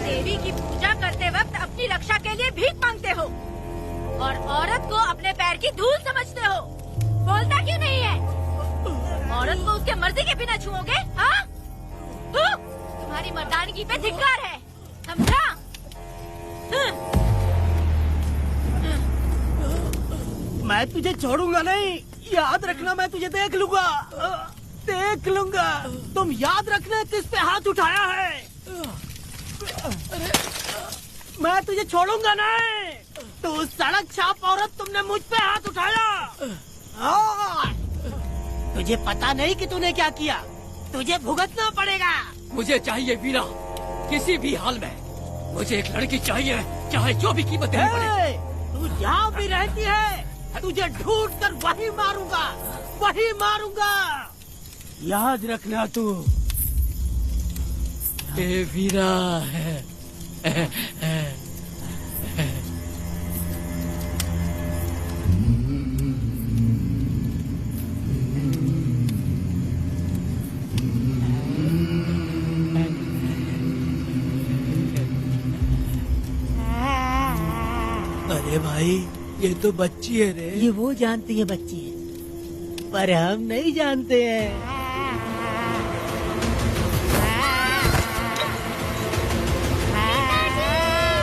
देवी की पूजा करते वक्त अपनी रक्षा के लिए भीख मांगते हो और औरत को अपने पैर की धूल समझते हो। बोलता क्यों नहीं है? औरत को उसके मर्जी के बिना छुओगे? हाँ? तुम्हारी मर्दानगी पे धिक्कार है, समझा? मैं तुझे छोड़ूंगा नहीं, याद रखना। मैं तुझे देख लूंगा, देख लूंगा। तुम याद रखना किस पे हाथ उठाया है। मैं तुझे छोड़ूंगा नहीं। तू सड़क छाप औरत, तुमने मुझ पे हाथ उठाया। तुझे पता नहीं कि तूने क्या किया, तुझे भुगतना पड़ेगा। मुझे चाहिए वीरा, किसी भी हाल में मुझे एक लड़की चाहिए, चाहे जो भी कीमत देनी पड़े। तू जहाँ भी रहती है, तुझे ढूंढ कर वही मारूंगा, वही मारूंगा। याद रखना तू। ए वीरा है। अरे भाई, ये तो बच्ची है रे। ये वो जानती है बच्ची है, पर हम नहीं जानते हैं।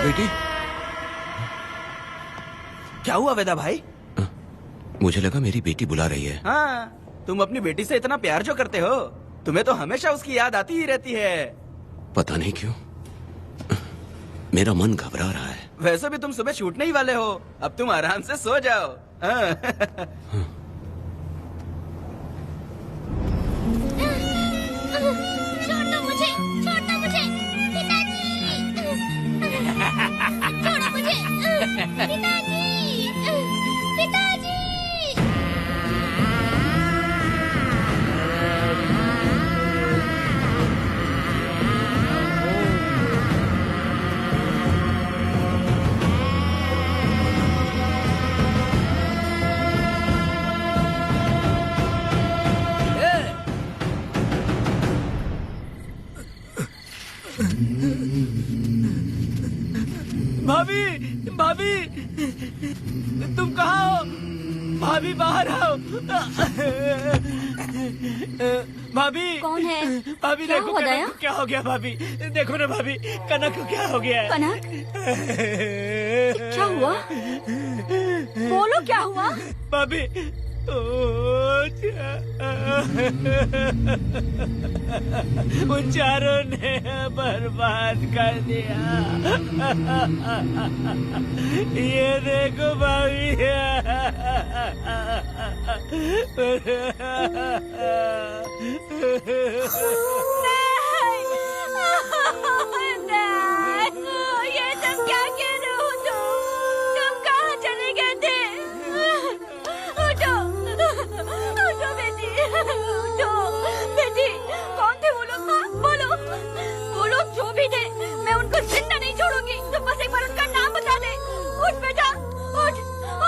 बेटी, क्या हुआ वेदा भाई? मुझे लगा मेरी बेटी बुला रही है। हाँ, तुम अपनी बेटी से इतना प्यार जो करते हो, तुम्हें तो हमेशा उसकी याद आती ही रहती है। पता नहीं क्यों मेरा मन घबरा रहा है। वैसे भी तुम सुबह छूटने ही वाले हो, अब तुम आराम से सो जाओ। हाँ। छोड़ दो मुझे, छोड़ दो मुझे, पिताजी। छोड़ो मुझे, पिताजी, पिताजी। भाभी, भाभी, तुम कहाँ हो? भाभी बाहर आओ। भाभी कौन है? भाभी क्या देखो हुआ कनक दया? को क्या हो गया। भाभी देखो ना, भाभी कनक को क्या हो गया है। कनक, क्या हुआ? बोलो क्या हुआ? भाभी, ओ उन चारों ने बर्बाद कर दिया। ये देखो भाभी। ये सब क्या कह रहे हो तुम कहाँ चले गए थे? उठो उठो बेटी, उठो बेटी। कौन थे वो लोग? हाँ, बोलो। वो लोग जो भी थे मैं उनको जिंदा नहीं छोड़ूंगी। तुम बस एक बार उनका नाम बता दे। उठ बेटा, उठ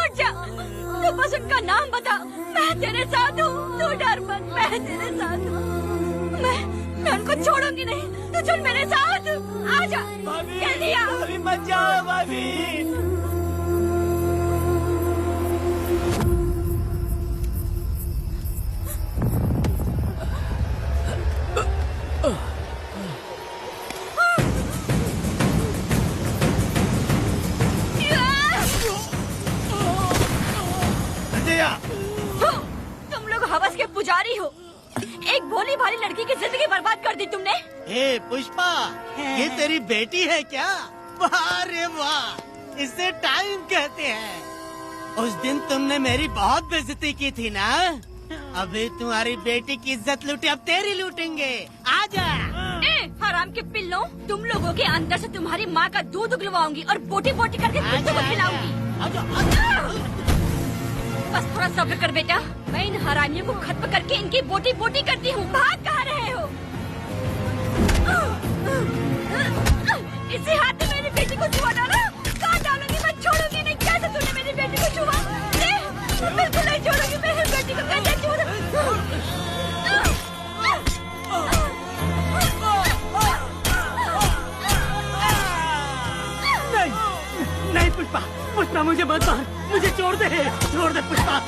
उठ जा। तू बस उनका नाम बता, मैं तेरे साथ हूँ। तू डर मत, मैं तेरे साथ हूँ। मैं उनको छोड़ूंगी नहीं। तू चल मेरे साथ, आजा। जल्दी आ। भाभी मत जाओ भाभी। तुम लोग हवस के पुजारी हो। एक भोली भाली लड़की की जिंदगी बर्बाद कर दी तुमने। ए पुष्पा, ये तेरी बेटी है क्या? वाह रे वाह, इसे टाइम कहते हैं। उस दिन तुमने मेरी बहुत बेइज्जती की थी ना। अभी तुम्हारी बेटी की इज्जत लूटी, अब तेरी लूटेंगे। आजा। हराम के पिल्लों, तुम लोगों के अंदर से तुम्हारी माँ का दूध उगलवाऊंगी और बोटी बोटी करके कुत्तों को खिलाऊंगी। बस थोड़ा सब्र कर बेटा, मैं इन हरामियों को खत्म करके इनकी बोटी बोटी करती हूँ। भाग कहाँ रहे हो? इसी हाथ में मेरी बेटी को छुआ डाला। कहाँ डालूंगी, मैं छोड़ूंगी नहीं। कैसे तूने मेरी बेटी को छुआ? बिल्कुल नहीं छोड़ूंगी मेरी बेटी को। कैसे नहीं पुष्पा, पुष्पा मुझे मत मार, मुझे छोड़ दे पुष्पा।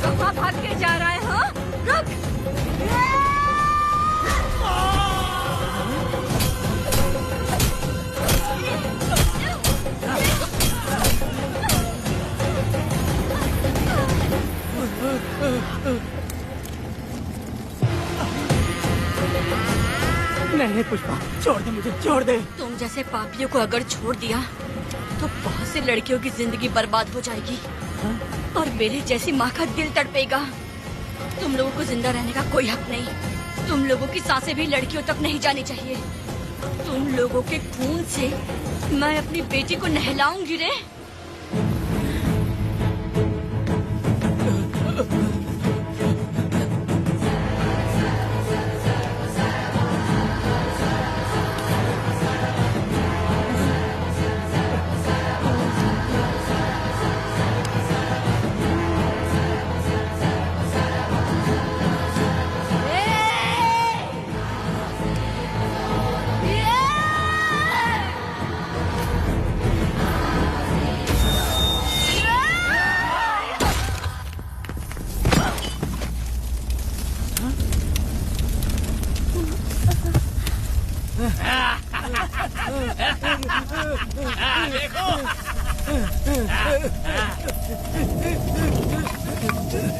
कहाँ भाग के जा रहा है? हाँ, रुक। नहीं पुष्पा, छोड़ दे मुझे, छोड़ दे। तुम जैसे पापियों को अगर छोड़ दिया तो बहुत सी लड़कियों की जिंदगी बर्बाद हो जाएगी और मेरी जैसी माँ का दिल तड़पेगा। तुम लोगों को जिंदा रहने का कोई हक नहीं। तुम लोगों की सांसें भी लड़कियों तक नहीं जानी चाहिए। तुम लोगों के खून से मैं अपनी बेटी को नहलाऊंगी रे।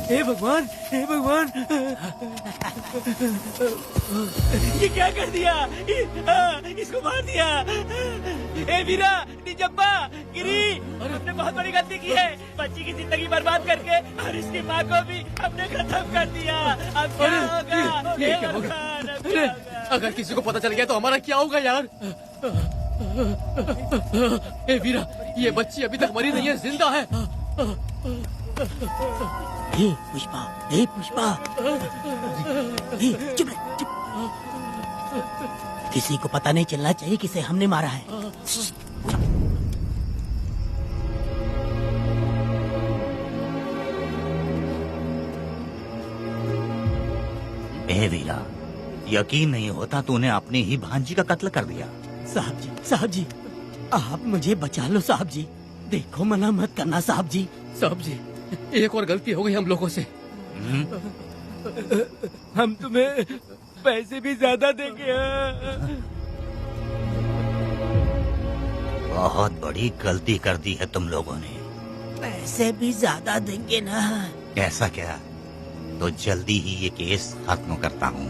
हे भगवान, हे भगवान, ये क्या कर दिया? इसको मार दिया। हे वीरा, निजप्पा, गिरी, हमने बहुत बड़ी गलती की है। बच्ची की जिंदगी बर्बाद करके और इसकी माँ को भी हमने खत्म कर दिया। अब क्या होगा? ये क्या होगा? अरे, अगर किसी को पता चल गया तो हमारा क्या होगा यार? ए वीरा, ये बच्ची अभी तक मरी नहीं है, जिंदा है। हे पुष्पा, हे पुष्पा, हे चुप रह, चुप। किसी को पता नहीं चलना चाहिए किसे हमने मारा है। ए वीरा, यकीन नहीं होता तूने अपनी ही भांजी का कत्ल कर दिया। साहब जी, आप मुझे बचा लो साहब जी। देखो मना मत करना साहब जी। साहब जी, एक और गलती हो गई हम लोगों से। हम तुम्हें पैसे भी ज्यादा देंगे। बहुत बड़ी गलती कर दी है तुम लोगों ने। पैसे भी ज्यादा देंगे ना। ऐसा क्या? तो जल्दी ही ये केस खत्म करता हूँ।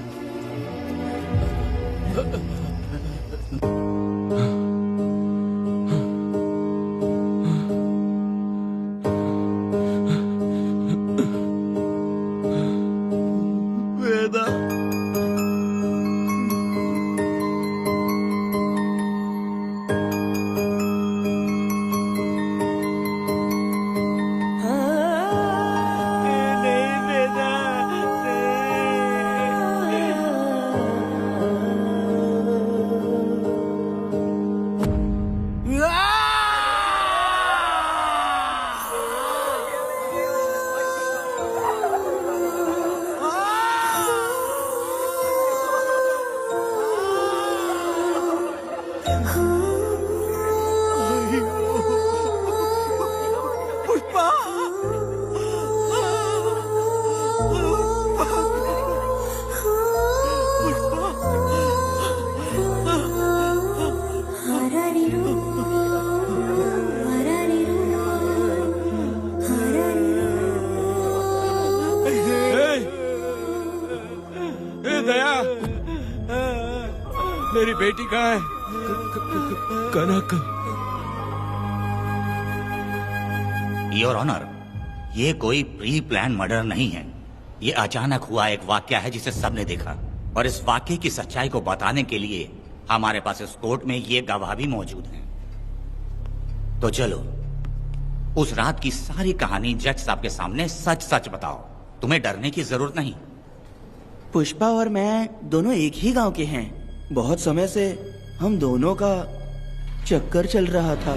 मेरी बेटी कहाँ है? कनक। योर ऑनर, ये कोई प्री प्लान मर्डर नहीं है। ये अचानक हुआ एक वाकया है जिसे सबने देखा, और इस वाकये की सच्चाई को बताने के लिए हमारे पास इस कोर्ट में ये गवाह भी मौजूद हैं। तो चलो उस रात की सारी कहानी जज साहब के सामने सच सच बताओ। तुम्हें डरने की जरूरत नहीं। पुष्पा और मैं दोनों एक ही गांव के हैं। बहुत समय से हम दोनों का चक्कर चल रहा था,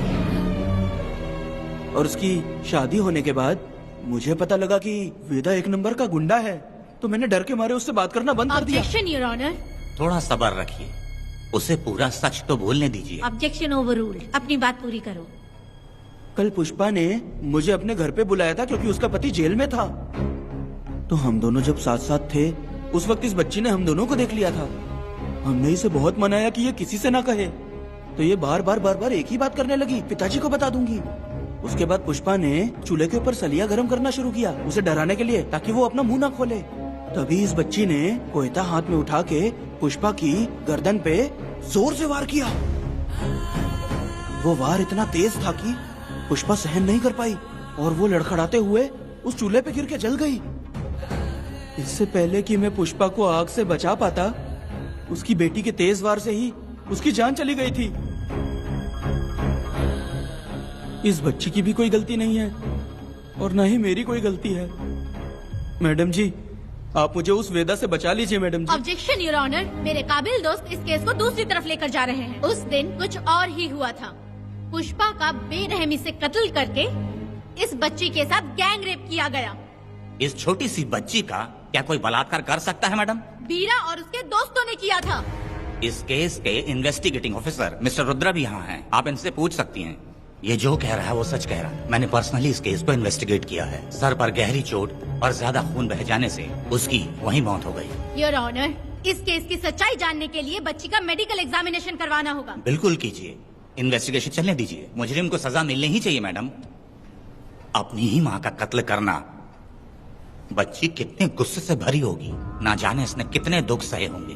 और उसकी शादी होने के बाद मुझे पता लगा कि वेदा एक नंबर का गुंडा है, तो मैंने डर के मारे उससे बात करना बंद कर दिया। Objection your honour. थोड़ा सब्र रखिए, उसे पूरा सच तो बोलने दीजिए। Objection overruled. अपनी बात पूरी करो। कल पुष्पा ने मुझे अपने घर पे बुलाया था क्योंकि उसका पति जेल में था। तो हम दोनों जब साथ साथ थे, उस वक्त इस बच्ची ने हम दोनों को देख लिया था। हमने इसे बहुत मनाया कि ये किसी से ना कहे, तो ये बार बार एक ही बात करने लगी, पिताजी को बता दूंगी। उसके बाद पुष्पा ने चूल्हे के ऊपर सलिया गर्म करना शुरू किया, उसे डराने के लिए, ताकि वो अपना मुंह ना खोले। तभी इस बच्ची ने कोयता हाथ में उठा के पुष्पा की गर्दन पे जोर से वार किया। वो वार इतना तेज था कि पुष्पा सहन नहीं कर पाई, और वो लड़खड़ाते हुए उस चूल्हे पे गिर के जल गई। इससे पहले कि मैं पुष्पा को आग से बचा पाता, उसकी बेटी के तेज वार से ही उसकी जान चली गई थी। इस बच्ची की भी कोई गलती नहीं है, और न ही मेरी कोई गलती है। मैडम जी, आप मुझे उस वेदा से बचा लीजिए। Madam ji. Objection your honour. मेरे काबिल दोस्त इस केस को दूसरी तरफ लेकर जा रहे हैं। उस दिन कुछ और ही हुआ था। पुष्पा का बेरहमी से कत्ल करके इस बच्ची के साथ गैंग रेप किया गया। इस छोटी सी बच्ची का क्या कोई बलात्कार कर सकता है मैडम? बीरा और उसके दोस्तों ने किया था। इस केस के इन्वेस्टिगेटिंग ऑफिसर मिस्टर रुद्रा भी यहाँ हैं। आप इनसे पूछ सकती हैं। ये जो कह रहा है वो सच कह रहा है। मैंने पर्सनली इस केस को इन्वेस्टिगेट किया है। सर पर गहरी चोट और ज्यादा खून बह जाने से उसकी वहीं मौत हो गई। योर ऑनर, इस केस की सच्चाई जानने के लिए बच्ची का मेडिकल एग्जामिनेशन करवाना होगा। बिल्कुल कीजिए, इन्वेस्टिगेशन चलने दीजिए। मुजरिम को सजा मिलनी ही चाहिए मैडम। अपनी ही माँ का कत्ल करना, बच्ची कितने गुस्से से भरी होगी, ना जाने इसने कितने दुख सहे होंगे।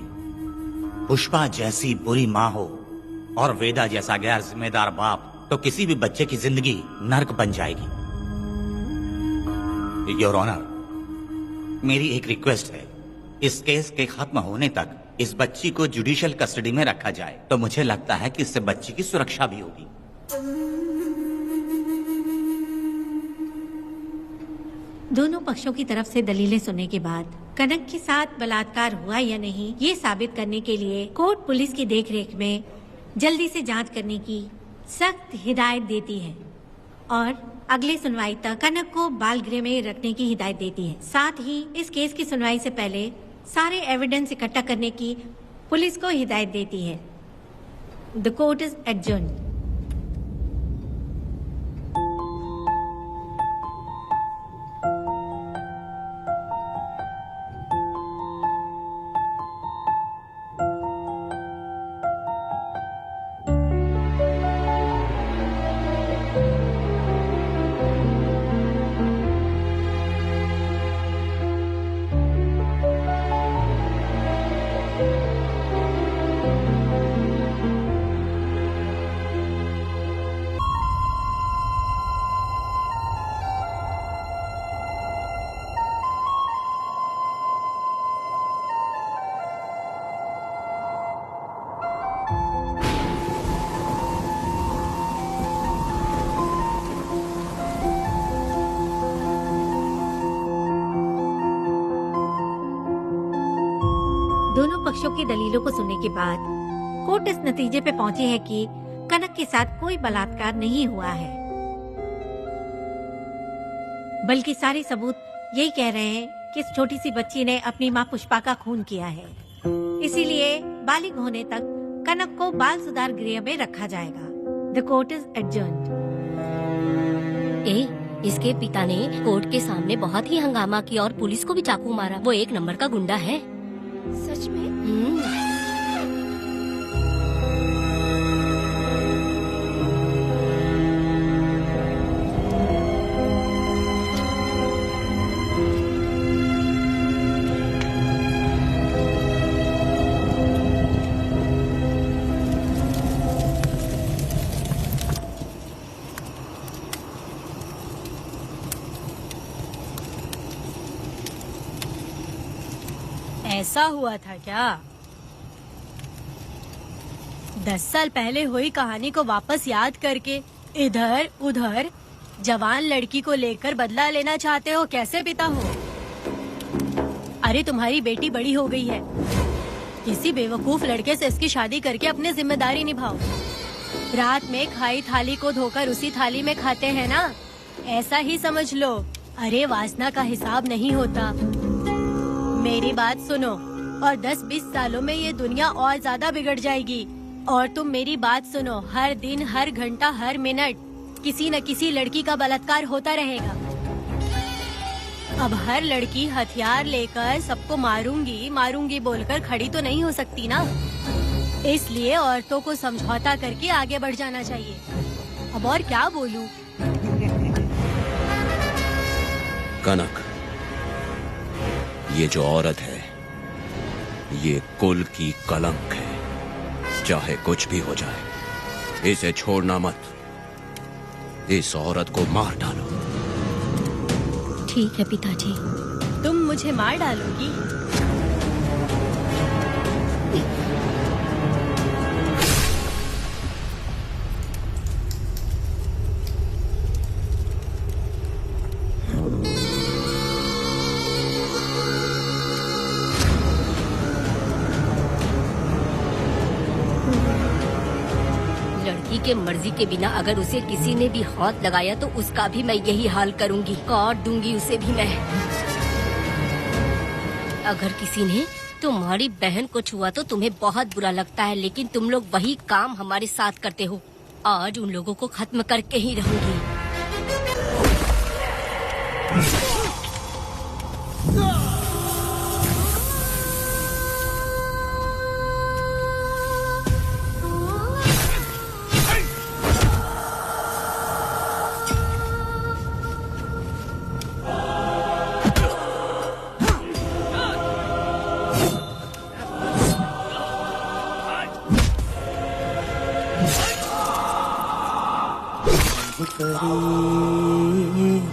पुष्पा जैसी बुरी माँ हो और वेदा जैसा गैर जिम्मेदार बाप, तो किसी भी बच्चे की जिंदगी नर्क बन जाएगी। योर ऑनर, मेरी एक रिक्वेस्ट है, इस केस के खत्म होने तक इस बच्ची को जुडिशियल कस्टडी में रखा जाए, तो मुझे लगता है कि इससे बच्ची की सुरक्षा भी होगी। दोनों पक्षों की तरफ से दलीलें सुनने के बाद कनक के साथ बलात्कार हुआ या नहीं, ये साबित करने के लिए कोर्ट पुलिस की देखरेख में जल्दी से जांच करने की सख्त हिदायत देती है, और अगले सुनवाई तक कनक को बाल गृह में रखने की हिदायत देती है। साथ ही इस केस की सुनवाई से पहले सारे एविडेंस इकट्ठा करने की पुलिस को हिदायत देती है। The court is adjourned. दोनों पक्षों की दलीलों को सुनने के बाद कोर्ट इस नतीजे पे पहुंची है कि कनक के साथ कोई बलात्कार नहीं हुआ है, बल्कि सारे सबूत यही कह रहे हैं कि इस छोटी सी बच्ची ने अपनी माँ पुष्पा का खून किया है। इसीलिए बालिग होने तक कनक को बाल सुधार गृह में रखा जाएगा। The court is adjourned. इसके पिता ने कोर्ट के सामने बहुत ही हंगामा किया और पुलिस को भी चाकू मारा। वो एक नंबर का गुंडा है। सच में? ऐसा हुआ था क्या? 10 साल पहले हुई कहानी को वापस याद करके इधर उधर जवान लड़की को लेकर बदला लेना चाहते हो? कैसे पिता हो? अरे तुम्हारी बेटी बड़ी हो गई है, किसी बेवकूफ लड़के से इसकी शादी करके अपनी जिम्मेदारी निभाओ। रात में खाई थाली को धोकर उसी थाली में खाते हैं ना, ऐसा ही समझ लो। अरे वासना का हिसाब नहीं होता। मेरी बात सुनो, और 10-20 सालों में ये दुनिया और ज्यादा बिगड़ जाएगी। और तुम मेरी बात सुनो, हर दिन, हर घंटा, हर मिनट किसी न किसी लड़की का बलात्कार होता रहेगा। अब हर लड़की हथियार लेकर सबको मारूंगी मारूंगी बोलकर खड़ी तो नहीं हो सकती ना। इसलिए औरतों को समझौता करके आगे बढ़ जाना चाहिए। अब और क्या बोलूं? कनक, ये जो औरत है, ये कुल की कलंक है। चाहे कुछ भी हो जाए, इसे छोड़ना मत। इस औरत को मार डालो। ठीक है पिताजी। तुम मुझे मार डालोगी? के मर्जी के बिना अगर उसे किसी ने भी हाथ लगाया तो उसका भी मैं यही हाल करूंगी। काट दूंगी उसे भी मैं। अगर किसी ने तुम्हारी बहन को छुआ तो तुम्हें बहुत बुरा लगता है, लेकिन तुम लोग वही काम हमारे साथ करते हो। आज उन लोगों को खत्म करके ही रहूंगी।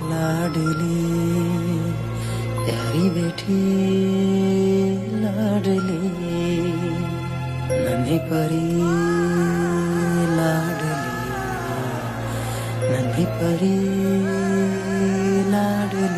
लाडली प्यारी बेटी लाडली नन्ही परी लाडली नन्ही परी लाडली।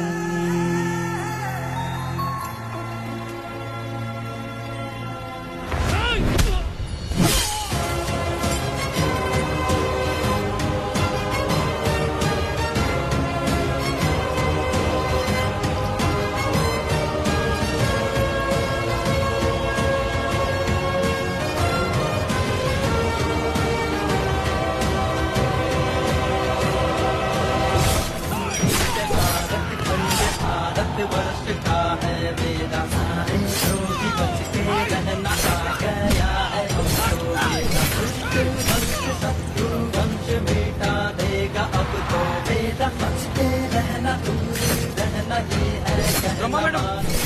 रमा मैडम,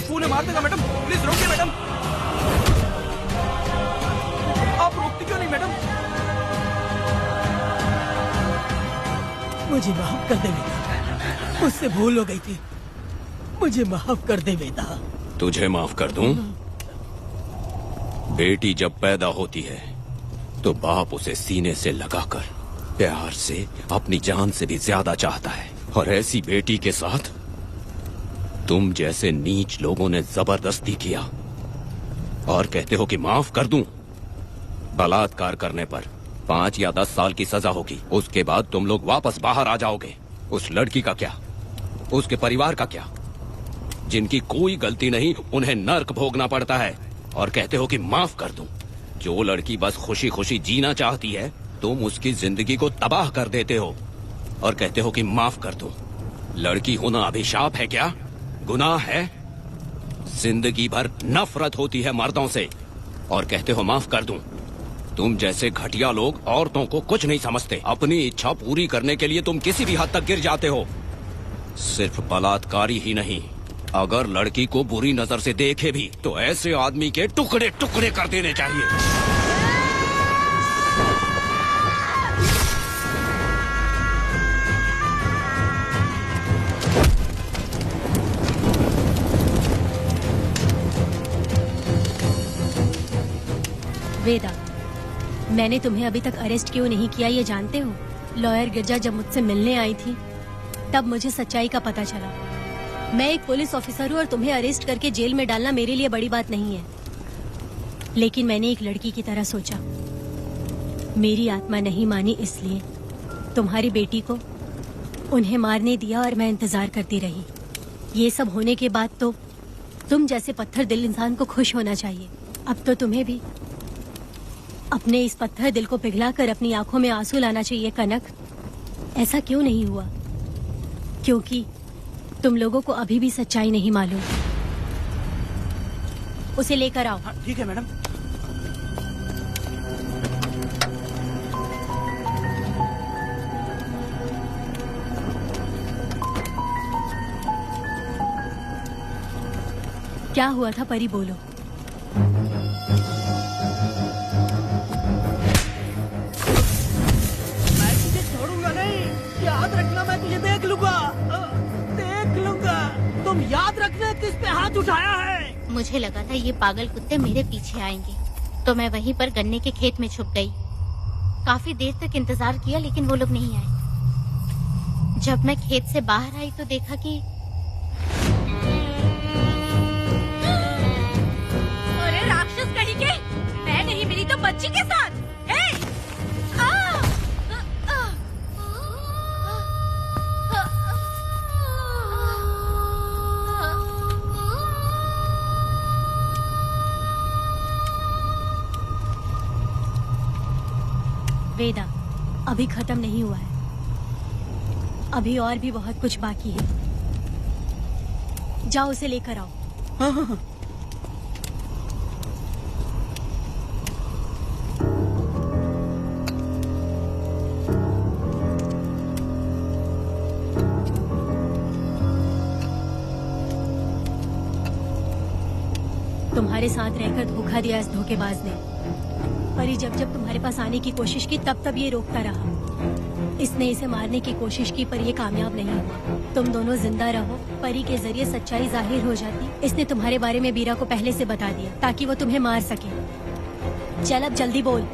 फूल मार देगा मैडम, प्लीज रोकिए मैडम। आप रोकती क्यों नहीं मैडम? मुझे माफ कर दे बेटा, मुझसे भूल हो गई थी। मुझे माफ कर दे बेटा। तुझे माफ कर दूं? बेटी जब पैदा होती है तो बाप उसे सीने से लगाकर प्यार से अपनी जान से भी ज्यादा चाहता है, और ऐसी बेटी के साथ तुम जैसे नीच लोगों ने जबरदस्ती किया। और कहते हो कि माफ कर दूं। बलात्कार करने पर 5 या 10 साल की सजा होगी। उसके बाद तुम लोग वापस बाहर आ जाओगे। उस लड़की का क्या, उसके परिवार का क्या? जिनकी कोई गलती नहीं उन्हें नर्क भोगना पड़ता है। और कहते हो कि माफ कर दूं। जो लड़की बस खुशी खुशी जीना चाहती है तुम उसकी जिंदगी को तबाह कर देते हो और कहते हो कि माफ कर दूं। लड़की होना अभिशाप है क्या, गुनाह है? जिंदगी भर नफरत होती है मर्दों से और कहते हो माफ कर दूं। तुम जैसे घटिया लोग औरतों को कुछ नहीं समझते। अपनी इच्छा पूरी करने के लिए तुम किसी भी हद तक गिर जाते हो। सिर्फ बलात्कारी ही नहीं, अगर लड़की को बुरी नजर से देखे भी तो ऐसे आदमी के टुकड़े टुकड़े कर देने चाहिए। वेदा, मैंने तुम्हें अभी तक अरेस्ट क्यों नहीं किया ये जानते हो? लॉयर गिरजा जब मुझसे मिलने आई थी तब मुझे सच्चाई का पता चला। मैं एक पुलिस ऑफिसर हूँ और तुम्हें अरेस्ट करके जेल में डालना मेरे लिए बड़ी बात नहीं है, लेकिन मैंने एक लड़की की तरह सोचा। मेरी आत्मा नहीं मानी, इसलिए तुम्हारी बेटी को उन्हें मारने दिया और मैं इंतजार करती रही। ये सब होने के बाद तो तुम जैसे पत्थर दिल इंसान को खुश होना चाहिए। अब तो तुम्हें भी अपने इस पत्थर दिल को पिघलाकर अपनी आंखों में आंसू लाना चाहिए। कनक, ऐसा क्यों नहीं हुआ? क्योंकि तुम लोगों को अभी भी सच्चाई नहीं मालूम। उसे लेकर आओ। ठीक है मैडम। क्या हुआ था परी, बोलो। याद रखना, मैं तुझे देख लूंगा, देख लूंगा। तुम याद रखना किस पे हाथ उठाया है। मुझे लगा था ये पागल कुत्ते मेरे पीछे आएंगे, तो मैं वहीं पर गन्ने के खेत में छुप गई। काफी देर तक इंतजार किया लेकिन वो लोग नहीं आए। जब मैं खेत से बाहर आई तो देखा कि अरे राक्षस कहीं के, मैं नहीं मिली तो बच्ची के साथ। वेदा, अभी खत्म नहीं हुआ है, अभी और भी बहुत कुछ बाकी है। जाओ उसे लेकर आओ। हाँ। तुम्हारे साथ रहकर धोखा दिया इस धोखेबाज ने। परी जब जब तुम्हारे पास आने की कोशिश की तब तब ये रोकता रहा। इसने इसे मारने की कोशिश की पर ये कामयाब नहीं हुआ। तुम दोनों जिंदा रहो, परी के जरिए सच्चाई जाहिर हो जाती। इसने तुम्हारे बारे में बीरा को पहले से बता दिया ताकि वो तुम्हें मार सके। चल अब जल्दी बोल।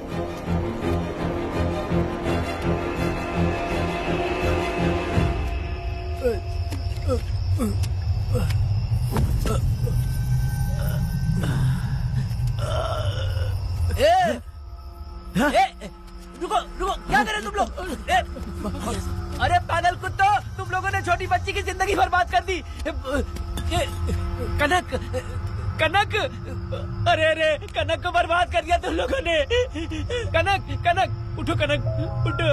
रुको रुको, क्या करे तुम लोग? अरे पागल कुत्तो, तुम लोगों ने छोटी बच्ची की जिंदगी बर्बाद कर दी। कनक, कनक, अरे अरे कनक को बर्बाद कर दिया तुम लोगों ने। कनक, कनक उठो, कनक उठो।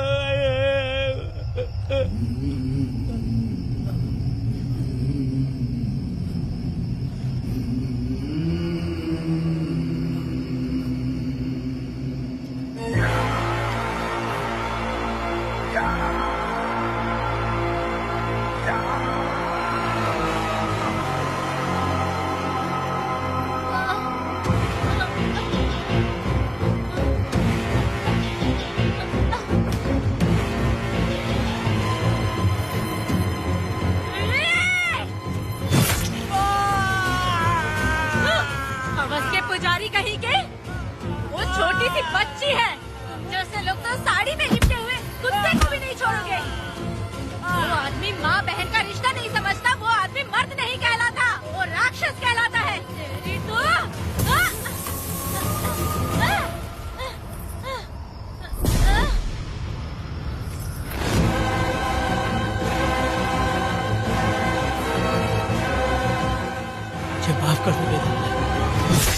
पुजारी कहीं के, वो छोटी सी बच्ची है। जैसे लोग तो साड़ी में लिपटे हुए कुत्ते को भी नहीं छोड़ोगे। वो आदमी माँ बहन का रिश्ता नहीं समझता, वो आदमी मर्द नहीं कहलाता, वो राक्षस कहलाता है। तेरी तो मुझे माफ कर दो बेटा।